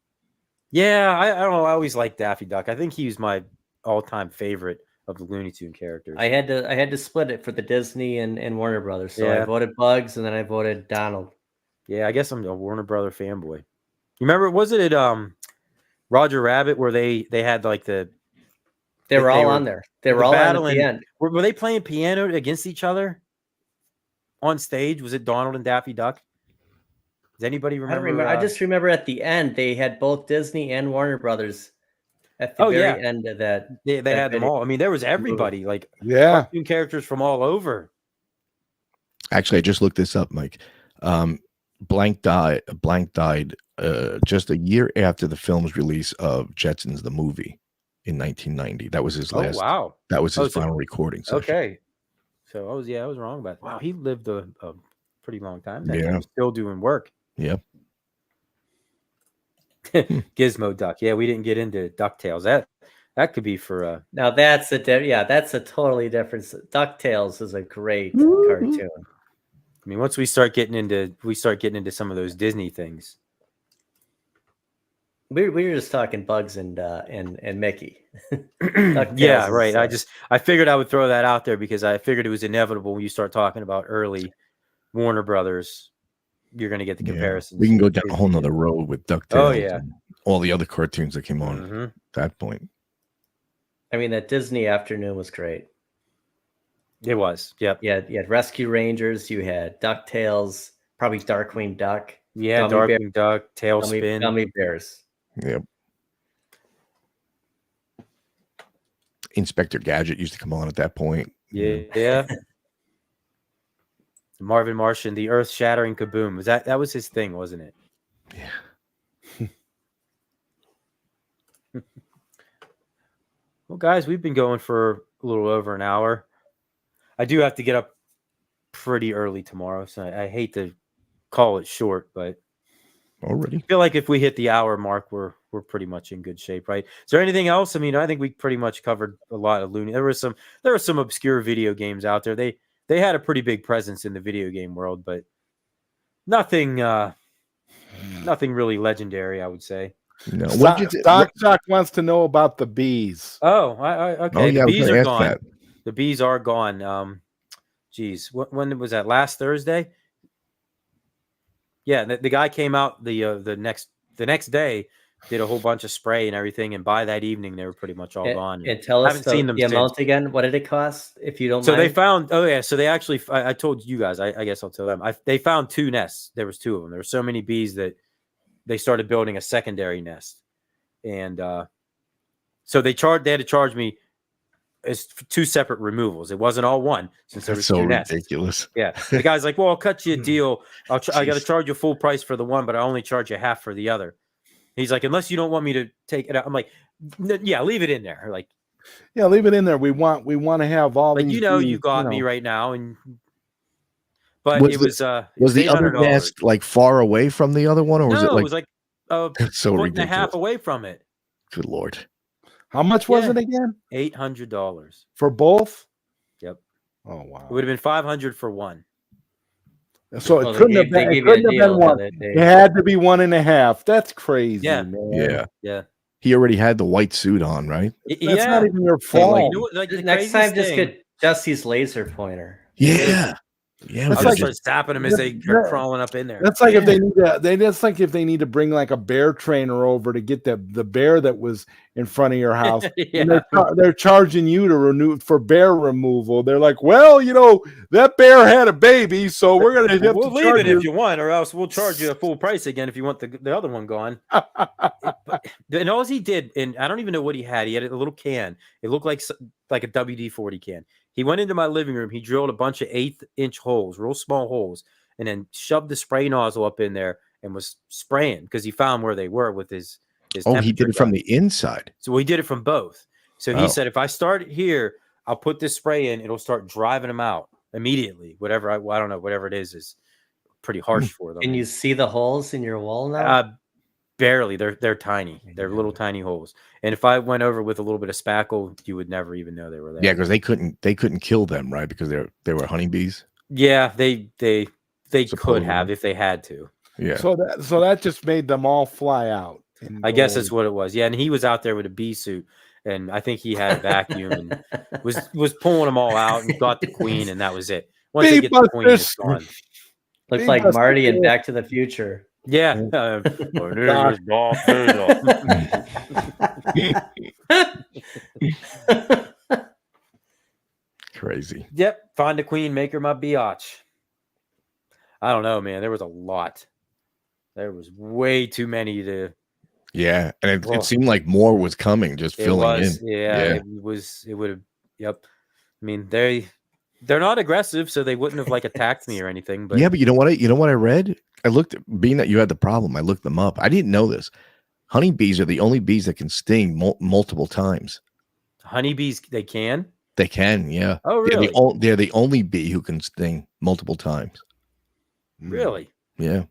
[SPEAKER 3] Yeah, I don't know. I always liked Daffy Duck. I think he was my all-time favorite of the Looney Tune characters.
[SPEAKER 5] I had to split it for the Disney and Warner Brothers. So
[SPEAKER 3] Yeah.
[SPEAKER 5] I voted Bugs and then I voted Donald.
[SPEAKER 3] Yeah, I guess I'm a Warner Brother fanboy. You remember, was it at Roger Rabbit where they had like they
[SPEAKER 5] They were all on there. They were all on at the end.
[SPEAKER 3] Were they playing piano against each other on stage? Was it Donald and Daffy Duck? Does anybody remember?
[SPEAKER 5] I just remember at the end they had both Disney and Warner Brothers at the very end of that.
[SPEAKER 3] They had them all. I mean, there was everybody, like cartoon characters from all over.
[SPEAKER 4] Actually, I just looked this up, Mike. Blanc died just a year after the film's release of Jetsons the movie in 1990. That was his last.
[SPEAKER 3] Oh, wow.
[SPEAKER 4] That was his final recording session.
[SPEAKER 3] Okay. So I was wrong about that. Wow, he lived a pretty long time. He was still doing work.
[SPEAKER 4] Yep.
[SPEAKER 3] Gizmo Duck. Yeah, we didn't get into DuckTales. That could be for
[SPEAKER 5] now that's a totally different. DuckTales is a great cartoon.
[SPEAKER 3] I mean, once we start getting into some of those Disney things.
[SPEAKER 5] We were just talking Bugs and Mickey.
[SPEAKER 3] Yeah, right. I figured I would throw that out there because I figured it was inevitable when you start talking about early Warner Brothers. You're going to get the comparisons.
[SPEAKER 4] We can go down a whole nother road with DuckTales.
[SPEAKER 3] Oh yeah,
[SPEAKER 4] and all the other cartoons that came on at that point.
[SPEAKER 5] I mean, that Disney afternoon was great.
[SPEAKER 3] It was. Yep.
[SPEAKER 5] Yeah, you had Rescue Rangers. You had DuckTales. Probably Darkwing Duck.
[SPEAKER 3] Yeah, Darkwing Duck. Tailspin.
[SPEAKER 5] Gummy Bears.
[SPEAKER 4] Yep. Inspector Gadget used to come on at that point.
[SPEAKER 3] Yeah. Marvin Martian, the earth-shattering kaboom. That was his thing, wasn't it?
[SPEAKER 4] Yeah.
[SPEAKER 3] Well, guys, we've been going for a little over an hour. I do have to get up pretty early tomorrow, so I hate to call it short, but
[SPEAKER 4] already
[SPEAKER 3] I feel like if we hit the hour mark, we're pretty much in good shape, right? Is there anything else? I mean, I think we pretty much covered a lot of Looney. There were some obscure video games out there. They had a pretty big presence in the video game world, but nothing really legendary, I would say.
[SPEAKER 4] No.
[SPEAKER 2] Doc wants to know about the bees.
[SPEAKER 3] Oh, okay. The bees are gone.
[SPEAKER 4] That.
[SPEAKER 3] The bees are gone. Geez, when was that? Last Thursday? Yeah, the guy came out the next day, did a whole bunch of spray and everything, and by that evening they were pretty much all gone.
[SPEAKER 5] And tell us
[SPEAKER 3] seen them
[SPEAKER 5] the amount again. What did it cost, if you don't mind?
[SPEAKER 3] They found. Oh yeah, so they actually. I told you guys. I guess I'll tell them. They found 2 nests. There was 2 of them. There were so many bees that they started building a secondary nest, and so they had to charge me as 2 separate removals. It wasn't all one, since there was 2 nests.
[SPEAKER 4] Ridiculous.
[SPEAKER 3] Yeah, the guy's like, "Well, I'll cut you a deal. I got to charge you full price for the one, but I only charge you half for the other." He's like, "Unless you don't want me to take it out." I'm like, "Yeah, leave it in there." Like,
[SPEAKER 2] yeah, leave it in there. We want to have all.
[SPEAKER 3] Like,
[SPEAKER 2] these
[SPEAKER 3] you got me right now, but it was
[SPEAKER 4] the other nest like far away from the other one, or was it like
[SPEAKER 3] a
[SPEAKER 4] so
[SPEAKER 3] foot and a half away from it?
[SPEAKER 4] Good Lord.
[SPEAKER 2] How much was it again?
[SPEAKER 3] $800
[SPEAKER 2] for both.
[SPEAKER 3] Yep.
[SPEAKER 2] Oh wow.
[SPEAKER 3] It would have been $500 for one.
[SPEAKER 2] So it couldn't have been one. It had to be 1.5. That's crazy.
[SPEAKER 3] Yeah.
[SPEAKER 2] Man.
[SPEAKER 3] Yeah.
[SPEAKER 4] He already had the white suit on, right?
[SPEAKER 2] That's not even your fault.
[SPEAKER 5] Next time, just get Jesse's laser pointer.
[SPEAKER 4] Yeah. Yeah,
[SPEAKER 3] I'll just start zapping them as they are crawling up in there.
[SPEAKER 2] That's like if they need that's like if they need to bring like a bear trainer over to get the bear that was in front of your house.
[SPEAKER 3] Yeah.
[SPEAKER 2] They're charging you to for bear removal. They're like, well, that bear had a baby, so we're gonna have
[SPEAKER 3] we'll
[SPEAKER 2] to
[SPEAKER 3] leave
[SPEAKER 2] charge
[SPEAKER 3] it
[SPEAKER 2] you.
[SPEAKER 3] if you want, or else we'll charge you a full price again if you want the other one gone. And all he did, and I don't even know what he had. He had a little can. It looked like a WD-40 can. He went into my living room. He drilled a bunch of 1/8-inch holes, real small holes, and then shoved the spray nozzle up in there and was spraying because he found where they were with his.
[SPEAKER 4] He did it from the inside.
[SPEAKER 3] So he did it from both. So he said, if I start it here, I'll put this spray in. It'll start driving them out immediately. Whatever I don't know. Whatever it is pretty harsh for them.
[SPEAKER 5] Can you see the holes in your wall now?
[SPEAKER 3] Barely. They're tiny. They're little tiny holes. And if I went over with a little bit of spackle, you would never even know they were there.
[SPEAKER 4] Yeah, because they couldn't kill them, right? Because they were honeybees.
[SPEAKER 3] Yeah, they could have if they had to.
[SPEAKER 4] Yeah.
[SPEAKER 2] So that just made them all fly out.
[SPEAKER 3] I guess that's what it was. Yeah, and he was out there with a bee suit, and I think he had a vacuum and was pulling them all out and got the queen, and that was it. Once they get the queen, it's gone.
[SPEAKER 5] Looks like Marty in Back to the Future.
[SPEAKER 3] Yeah.
[SPEAKER 4] Crazy.
[SPEAKER 3] Yep. Find a queen, make her my biatch. I don't know, man. There was a lot. There was way too many to.
[SPEAKER 4] Yeah, and it seemed like more was coming, just filling in.
[SPEAKER 3] Yeah, it was. It would have. Yep. I mean, they're not aggressive, so they wouldn't have like attacked me or anything. But
[SPEAKER 4] yeah, but you know what? You know what I read? I looked. Being that you had the problem, I looked them up. I didn't know this. Honeybees are the only bees that can sting multiple times.
[SPEAKER 3] Honeybees, they can.
[SPEAKER 4] They can, yeah.
[SPEAKER 3] Oh, really?
[SPEAKER 4] They're the only bee who can sting multiple times.
[SPEAKER 3] Really?
[SPEAKER 4] Yeah.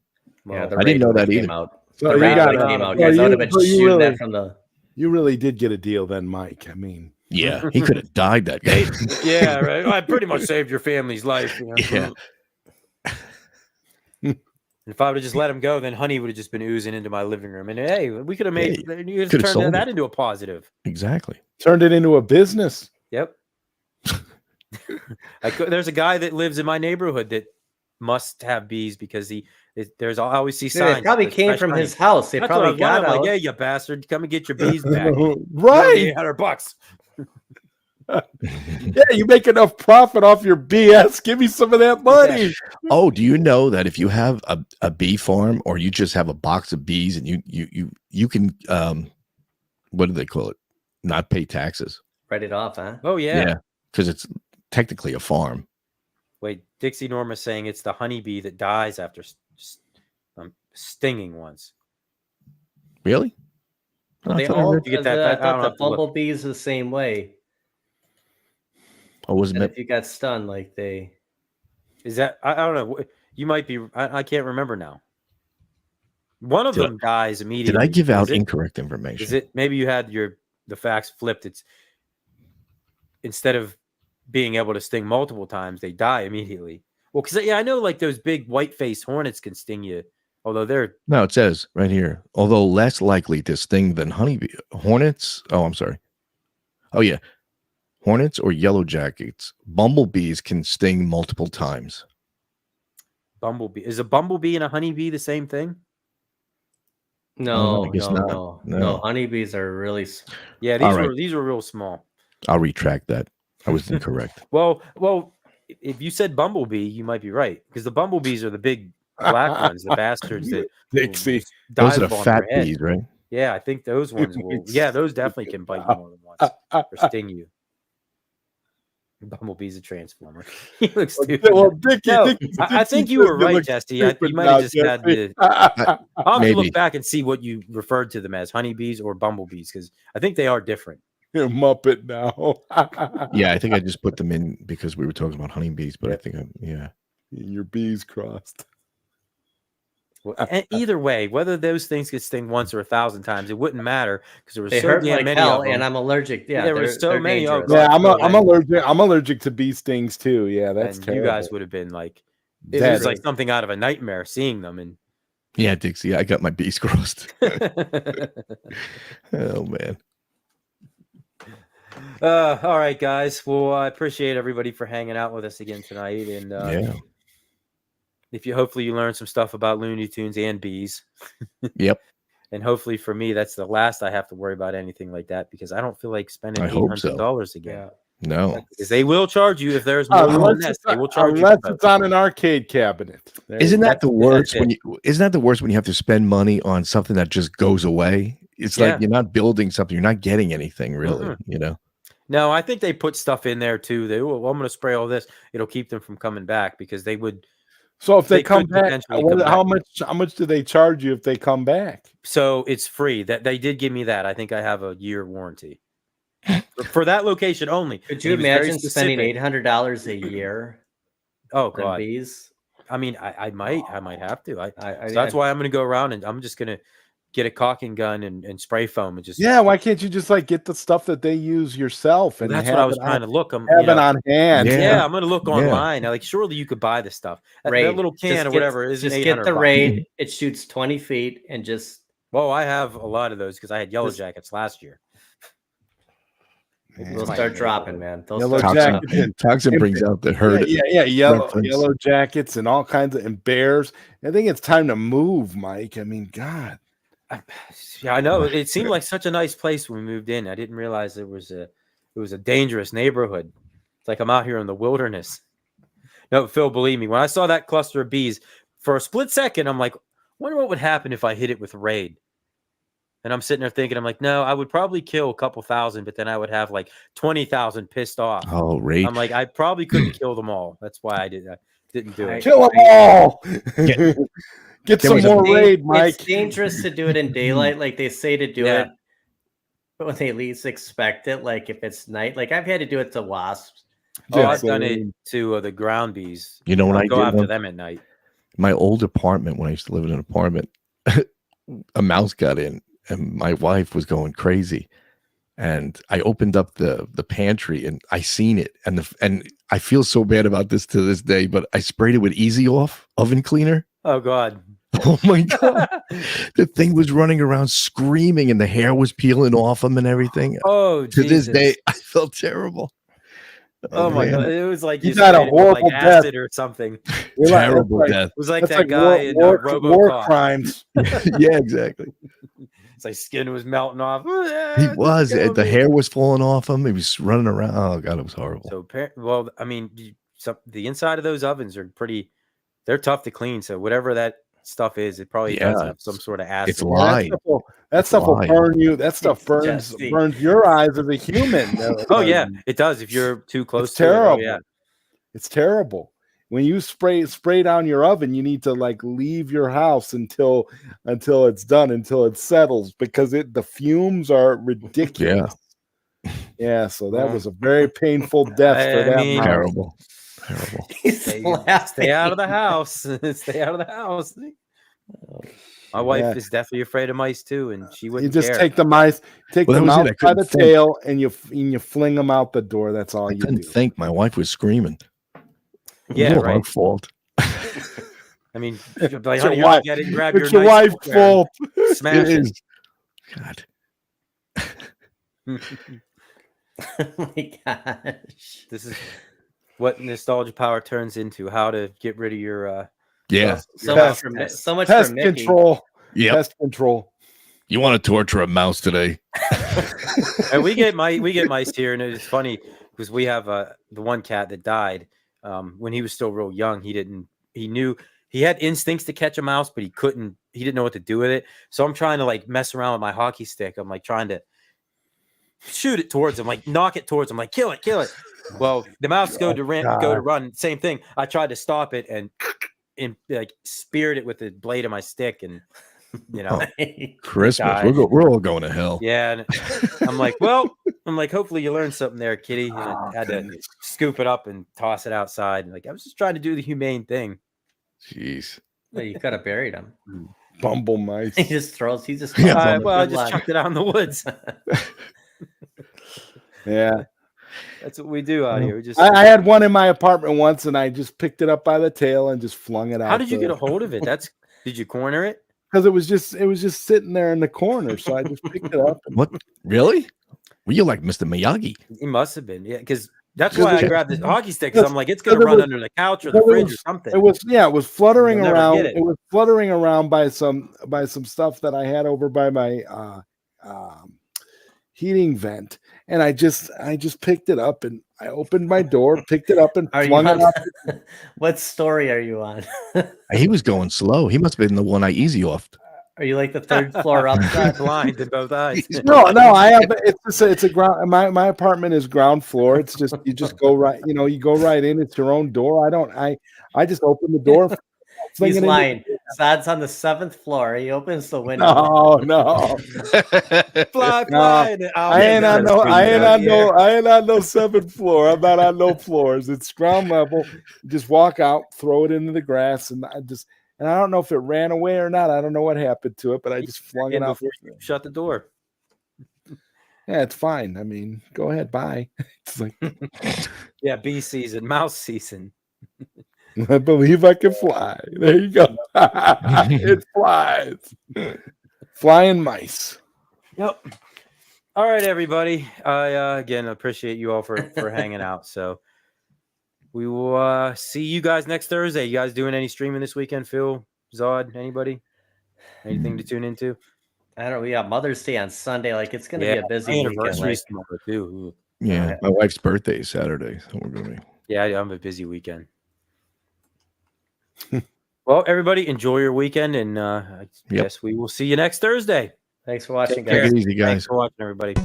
[SPEAKER 5] Yeah,
[SPEAKER 4] I didn't know that either.
[SPEAKER 2] So
[SPEAKER 5] The
[SPEAKER 2] you
[SPEAKER 5] radio
[SPEAKER 2] got
[SPEAKER 5] came out.
[SPEAKER 2] so
[SPEAKER 5] Guys, I
[SPEAKER 2] you-
[SPEAKER 5] would have been
[SPEAKER 2] so you
[SPEAKER 5] shooting
[SPEAKER 2] really-
[SPEAKER 5] that from the.
[SPEAKER 2] You really did get a deal then, Mike. I mean,
[SPEAKER 4] Yeah, he could have died. That guy.
[SPEAKER 3] Yeah, right. I pretty much saved your family's life. You know?
[SPEAKER 4] Yeah.
[SPEAKER 3] If I would have just let him go, then honey would have just been oozing into my living room. And hey, we could have made you
[SPEAKER 4] could've
[SPEAKER 3] just turned
[SPEAKER 4] sold
[SPEAKER 3] that
[SPEAKER 4] it.
[SPEAKER 3] into a positive.
[SPEAKER 4] Exactly.
[SPEAKER 2] turned it into a business.
[SPEAKER 3] Yep. There's a guy that lives in my neighborhood that must have bees because I always see
[SPEAKER 5] Dude,
[SPEAKER 3] signs.
[SPEAKER 5] it probably
[SPEAKER 3] that
[SPEAKER 5] came
[SPEAKER 3] fresh
[SPEAKER 5] from
[SPEAKER 3] honey.
[SPEAKER 5] his house. They
[SPEAKER 3] That's what I
[SPEAKER 5] probably
[SPEAKER 3] was
[SPEAKER 5] got
[SPEAKER 3] wondering,
[SPEAKER 5] out.
[SPEAKER 3] like, yeah, you bastard, come and get your bees back.
[SPEAKER 2] Right.
[SPEAKER 3] $800.
[SPEAKER 2] Yeah, you make enough profit off your BS. Give me some of that money.
[SPEAKER 4] Oh, do you know that if you have a bee farm or you just have a box of bees and you can what do they call it? Not pay taxes.
[SPEAKER 5] Write it off, huh?
[SPEAKER 3] Oh yeah.
[SPEAKER 4] Because it's technically a farm.
[SPEAKER 3] Wait, Dixie Norma's saying it's the honeybee that dies after stinging once.
[SPEAKER 4] Really?
[SPEAKER 5] They
[SPEAKER 4] I thought I
[SPEAKER 5] all
[SPEAKER 4] read-
[SPEAKER 3] You get that-
[SPEAKER 5] I
[SPEAKER 3] I don't
[SPEAKER 5] thought
[SPEAKER 3] have
[SPEAKER 5] the
[SPEAKER 3] to look.
[SPEAKER 5] bumblebees the same way.
[SPEAKER 4] Oh, wasn't
[SPEAKER 5] And
[SPEAKER 4] it?
[SPEAKER 5] if you got stunned, like they.
[SPEAKER 3] Is that I don't know. You might be. I can't remember now. One of
[SPEAKER 4] Did I-
[SPEAKER 3] them dies immediately.
[SPEAKER 4] Did I give out
[SPEAKER 3] Is it-
[SPEAKER 4] incorrect information?
[SPEAKER 3] Is it maybe you had the facts flipped? It's instead of being able to sting multiple times, they die immediately. Well, because I know like those big white-faced hornets can sting you, although they're
[SPEAKER 4] No, it says right here. Although less likely to sting than honeybee, hornets. Oh, I'm sorry. Oh yeah, hornets or yellow jackets. Bumblebees can sting multiple times.
[SPEAKER 3] bumblebee. Is a bumblebee and a honeybee the same thing?
[SPEAKER 5] No,
[SPEAKER 4] I guess
[SPEAKER 5] no,
[SPEAKER 4] not.
[SPEAKER 5] no,
[SPEAKER 4] No.
[SPEAKER 5] no. Honeybees are really.
[SPEAKER 3] Yeah,
[SPEAKER 4] All right.
[SPEAKER 3] these were real small.
[SPEAKER 4] I'll retract that. I was incorrect.
[SPEAKER 3] Well, if you said bumblebee, you might be right because the bumblebees are the big black ones, the bastards that
[SPEAKER 2] Dixie.
[SPEAKER 4] Those are the
[SPEAKER 3] dive on
[SPEAKER 4] fat
[SPEAKER 3] your head.
[SPEAKER 4] bees, right?
[SPEAKER 3] Yeah, I think those ones will. Yeah, those definitely can bite you more than once or sting you. Bumblebee's a transformer. He looks stupid.
[SPEAKER 2] Well, Dickie,
[SPEAKER 3] No,
[SPEAKER 2] Dickie-
[SPEAKER 3] I think
[SPEAKER 2] Dixie
[SPEAKER 3] you were
[SPEAKER 2] says they
[SPEAKER 3] right,
[SPEAKER 2] look
[SPEAKER 3] Jesse. You
[SPEAKER 2] stupid
[SPEAKER 3] might
[SPEAKER 2] now,
[SPEAKER 3] have just had
[SPEAKER 2] Jesse.
[SPEAKER 3] to. I'll have to
[SPEAKER 4] Maybe.
[SPEAKER 3] look back and see what you referred to them as, honeybees or bumblebees, because I think they are different.
[SPEAKER 2] You're a Muppet now.
[SPEAKER 4] Yeah, I think I just put them in because we were talking about honeybees, but I think
[SPEAKER 2] Your bees crossed.
[SPEAKER 3] Well, and either way, whether those things could sting once or 1,000 times, it wouldn't matter because there were
[SPEAKER 5] They
[SPEAKER 3] so
[SPEAKER 5] hurt
[SPEAKER 3] damn
[SPEAKER 5] like
[SPEAKER 3] many
[SPEAKER 5] hell,
[SPEAKER 3] of them.
[SPEAKER 5] and I'm allergic. Yeah,
[SPEAKER 3] There were so
[SPEAKER 5] they're
[SPEAKER 3] many of
[SPEAKER 5] dangerous.
[SPEAKER 3] them.
[SPEAKER 2] Yeah, I'm allergic. I'm allergic to bee stings too. Yeah, that's
[SPEAKER 3] and
[SPEAKER 2] terrible.
[SPEAKER 3] you guys would have been like, it
[SPEAKER 2] Dead.
[SPEAKER 3] was like something out of a nightmare seeing them. And
[SPEAKER 4] yeah, Dixie, I got my bees crossed. Oh man.
[SPEAKER 3] All right, guys. Well, I appreciate everybody for hanging out with us again tonight. And
[SPEAKER 4] Yeah.
[SPEAKER 3] if you hopefully you learned some stuff about Looney Tunes and bees.
[SPEAKER 4] Yep.
[SPEAKER 3] And hopefully for me, that's the last I have to worry about anything like that because I don't feel like spending
[SPEAKER 4] I hope so.
[SPEAKER 3] $800 again.
[SPEAKER 4] No.
[SPEAKER 3] Because they will charge you if there's more than
[SPEAKER 2] Unless,
[SPEAKER 3] that.
[SPEAKER 2] it's,
[SPEAKER 3] They will charge you.
[SPEAKER 2] unless
[SPEAKER 3] for
[SPEAKER 2] it's on an arcade cabinet. There
[SPEAKER 4] Isn't
[SPEAKER 2] you
[SPEAKER 4] that the worst
[SPEAKER 3] that's
[SPEAKER 4] when isn't that the worst when you have to spend money on something that just goes away? It's
[SPEAKER 3] Yeah.
[SPEAKER 4] like you're not building something, you're not getting anything really,
[SPEAKER 3] Mhm.
[SPEAKER 4] you know.
[SPEAKER 3] No, I think they put stuff in there too. They well, I'm going to spray all this. It'll keep them from coming back because they would.
[SPEAKER 2] So if they,
[SPEAKER 3] They
[SPEAKER 2] come
[SPEAKER 3] could
[SPEAKER 2] back,
[SPEAKER 3] potentially come
[SPEAKER 2] how
[SPEAKER 3] back.
[SPEAKER 2] much do they charge you if they come back?
[SPEAKER 3] So it's free. That they did give me that. I think I have a year warranty for that location only.
[SPEAKER 5] Could you
[SPEAKER 3] He was very
[SPEAKER 5] imagine spending
[SPEAKER 3] specific.
[SPEAKER 5] $800 a year
[SPEAKER 3] Oh
[SPEAKER 5] on
[SPEAKER 3] god.
[SPEAKER 5] bees?
[SPEAKER 3] I mean, I might have to.
[SPEAKER 5] I-
[SPEAKER 3] So that's why I'm going to go around and I'm just going to get a caulking gun and spray foam and just.
[SPEAKER 2] Yeah, why can't you just like get the stuff that they use yourself
[SPEAKER 3] Well,
[SPEAKER 2] and
[SPEAKER 3] that's
[SPEAKER 2] have
[SPEAKER 3] what I was
[SPEAKER 2] it
[SPEAKER 3] trying
[SPEAKER 2] on,
[SPEAKER 3] to look.
[SPEAKER 2] have it on hand?
[SPEAKER 3] Yeah, I'm going to look
[SPEAKER 4] Yeah.
[SPEAKER 3] online. Like, surely you could buy this stuff. That
[SPEAKER 5] Raid.
[SPEAKER 3] little can
[SPEAKER 5] Just
[SPEAKER 3] or
[SPEAKER 5] get-
[SPEAKER 3] whatever is
[SPEAKER 5] Just
[SPEAKER 3] $800.
[SPEAKER 5] get the raid. It shoots 20 feet and just.
[SPEAKER 3] Well, I have a lot of those because I had yellow
[SPEAKER 5] Just-
[SPEAKER 3] jackets last year.
[SPEAKER 5] They'll start dropping, man. They'll
[SPEAKER 2] Yellow
[SPEAKER 5] start
[SPEAKER 2] jacket.
[SPEAKER 5] dropping.
[SPEAKER 4] Toxin brings out the herd.
[SPEAKER 2] Yeah,
[SPEAKER 4] reference.
[SPEAKER 2] yellow jackets and all kinds of and bears. I think it's time to move, Mike. I mean, God.
[SPEAKER 3] Yeah, I know. It seemed like such a nice place when we moved in. I didn't realize it was a dangerous neighborhood. It's like I'm out here in the wilderness. No, Phil, believe me, when I saw that cluster of bees, for a split second, I'm like, wonder what would happen if I hit it with raid. And I'm sitting there thinking, I'm like, no, I would probably kill a couple thousand, but then I would have like 20,000 pissed off.
[SPEAKER 4] Oh, raid.
[SPEAKER 3] I'm like, I probably couldn't kill them all. That's why I didn't do it.
[SPEAKER 2] Kill them all. Get some more
[SPEAKER 5] It's
[SPEAKER 2] raid, Mike.
[SPEAKER 5] It's dangerous to do it in daylight, like they say to do it, but when they least expect it, like if it's night, like I've had to do it to wasps.
[SPEAKER 3] Oh, I've done it to the ground bees.
[SPEAKER 4] You know what I
[SPEAKER 3] go
[SPEAKER 4] did
[SPEAKER 3] after them at night.
[SPEAKER 4] My old apartment, when I used to live in an apartment, a mouse got in, and my wife was going crazy. And I opened up the pantry, and I seen it, and I feel so bad about this to this day, but I sprayed it with Easy Off oven cleaner.
[SPEAKER 3] Oh God.
[SPEAKER 4] Oh my God. The thing was running around screaming, and the hair was peeling off him and everything.
[SPEAKER 3] Oh,
[SPEAKER 4] to this day, I felt terrible.
[SPEAKER 3] Oh my God. It was like
[SPEAKER 2] you got a horrible
[SPEAKER 3] like acid or something.
[SPEAKER 4] Terrible death.
[SPEAKER 3] It was like that guy in RoboCop.
[SPEAKER 2] War crimes.
[SPEAKER 4] Yeah, exactly.
[SPEAKER 3] It's like skin was melting off.
[SPEAKER 4] He was. The hair was falling off him. He was running around. Oh God, it was horrible.
[SPEAKER 3] So, well, I mean, the inside of those ovens are they're tough to clean. So whatever that stuff is, it probably does have some sort of acid.
[SPEAKER 4] It's lye.
[SPEAKER 2] That stuff will burn you. That stuff burns your eyes as a human.
[SPEAKER 3] Oh yeah, it does. If you're too close,
[SPEAKER 2] it's terrible.
[SPEAKER 3] To it. Oh, yeah.
[SPEAKER 2] It's terrible. When you spray down your oven, you need to like leave your house until it's done, until it settles, because the fumes are ridiculous. Yeah. So that was a very painful death for that.
[SPEAKER 4] Terrible.
[SPEAKER 3] Stay out of the house. Stay out of the house. My wife is deathly afraid of mice too, and she wouldn't.
[SPEAKER 2] You just
[SPEAKER 3] care.
[SPEAKER 2] take the mice, them out by the tail, and you fling them out the door. That's all you do. I couldn't
[SPEAKER 4] think. My wife was screaming.
[SPEAKER 3] Yeah, right.
[SPEAKER 4] Her fault.
[SPEAKER 3] I mean, like, honey, you get it and grab
[SPEAKER 2] it's
[SPEAKER 3] your
[SPEAKER 2] your wife's fault.
[SPEAKER 3] Smash it.
[SPEAKER 4] God.
[SPEAKER 5] Oh my gosh.
[SPEAKER 3] This is what nostalgia power turns into. How to get rid of your
[SPEAKER 5] so much
[SPEAKER 2] pest
[SPEAKER 5] for Mickey.
[SPEAKER 2] control.
[SPEAKER 4] Yeah,
[SPEAKER 2] pest control.
[SPEAKER 4] You want to torture a mouse today?
[SPEAKER 3] And we get mice here, and it's funny because we have the one cat that died when he was still real young. He had instincts to catch a mouse, but he didn't know what to do with it. So I'm trying to like mess around with my hockey stick. I'm like trying to shoot it towards him, like knock it towards him, like kill it. Well, the mouse go to run. Same thing. I tried to stop it and like speared it with the blade of my stick, and
[SPEAKER 4] Christmas. We're all going to hell.
[SPEAKER 3] Yeah, and I'm like, hopefully you learned something there, kitty. And I had to scoop it up and toss it outside. Like I was just trying to do the humane thing.
[SPEAKER 4] Jeez.
[SPEAKER 5] Well, you could have buried him.
[SPEAKER 2] Bumble mice.
[SPEAKER 5] He just throws. I just
[SPEAKER 3] chucked it out in the woods.
[SPEAKER 2] Yeah.
[SPEAKER 3] That's what we do out here.
[SPEAKER 2] I had one in my apartment once, and I just picked it up by the tail and just flung it out.
[SPEAKER 3] How did you get a hold of it? Did you corner it?
[SPEAKER 2] Because it was just sitting there in the corner, so I just picked it up.
[SPEAKER 4] What? Really? Well, you're like Mr. Miyagi.
[SPEAKER 3] He must have been, yeah. Because that's why I grabbed the hockey stick. Because I'm like, it's gonna run under the couch or the fridge or something.
[SPEAKER 2] It was fluttering around. It was fluttering around by some stuff that I had over by my heating vent, and I just picked it up, and I opened my door, picked it up, and flung it up.
[SPEAKER 5] What story are you on?
[SPEAKER 4] He was going slow. He must have been the one I easy offed.
[SPEAKER 5] Are you like the third floor up?
[SPEAKER 3] Blind in both eyes.
[SPEAKER 2] No, I have. It's a ground. My apartment is ground floor. It's just you just go right. You go right in. It's your own door. I just open the door.
[SPEAKER 5] He's lying. Sad's on the 7th floor. He opens the window.
[SPEAKER 2] No.
[SPEAKER 3] Fly.
[SPEAKER 2] I ain't on no 7th floor. I'm not on no floors. It's ground level. You just walk out, throw it into the grass, and I don't know if it ran away or not. I don't know what happened to it, but I just flung it out.
[SPEAKER 3] Shut the door.
[SPEAKER 2] Yeah, it's fine. I mean, go ahead. Bye. It's like,
[SPEAKER 3] yeah, bee season, mouse season.
[SPEAKER 2] I believe I can fly. There you go. It flies. Flying mice.
[SPEAKER 3] Yep. All right, everybody. I again appreciate you all for hanging out. So we will see you guys next Thursday. You guys doing any streaming this weekend? Phil, Zod, anybody? Anything to tune into?
[SPEAKER 5] I don't know. We got Mother's Day on Sunday. Like it's going to be a busy
[SPEAKER 3] my
[SPEAKER 5] weekend.
[SPEAKER 3] anniversary is
[SPEAKER 5] Like,
[SPEAKER 3] tomorrow too.
[SPEAKER 4] Yeah, my wife's birthday is Saturday, so we're gonna be.
[SPEAKER 3] Yeah, I'm a busy weekend. Well, everybody, enjoy your weekend, and I guess we will see you next Thursday.
[SPEAKER 5] thanks for watching,
[SPEAKER 4] Take
[SPEAKER 5] guys.
[SPEAKER 4] it easy, guys.
[SPEAKER 3] Thanks for watching, everybody.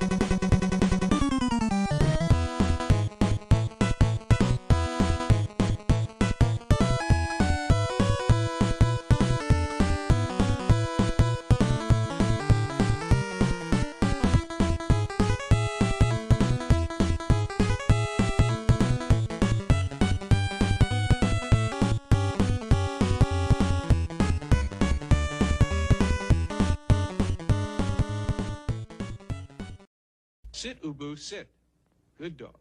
[SPEAKER 12] Sit, Ubu, sit. Good dog.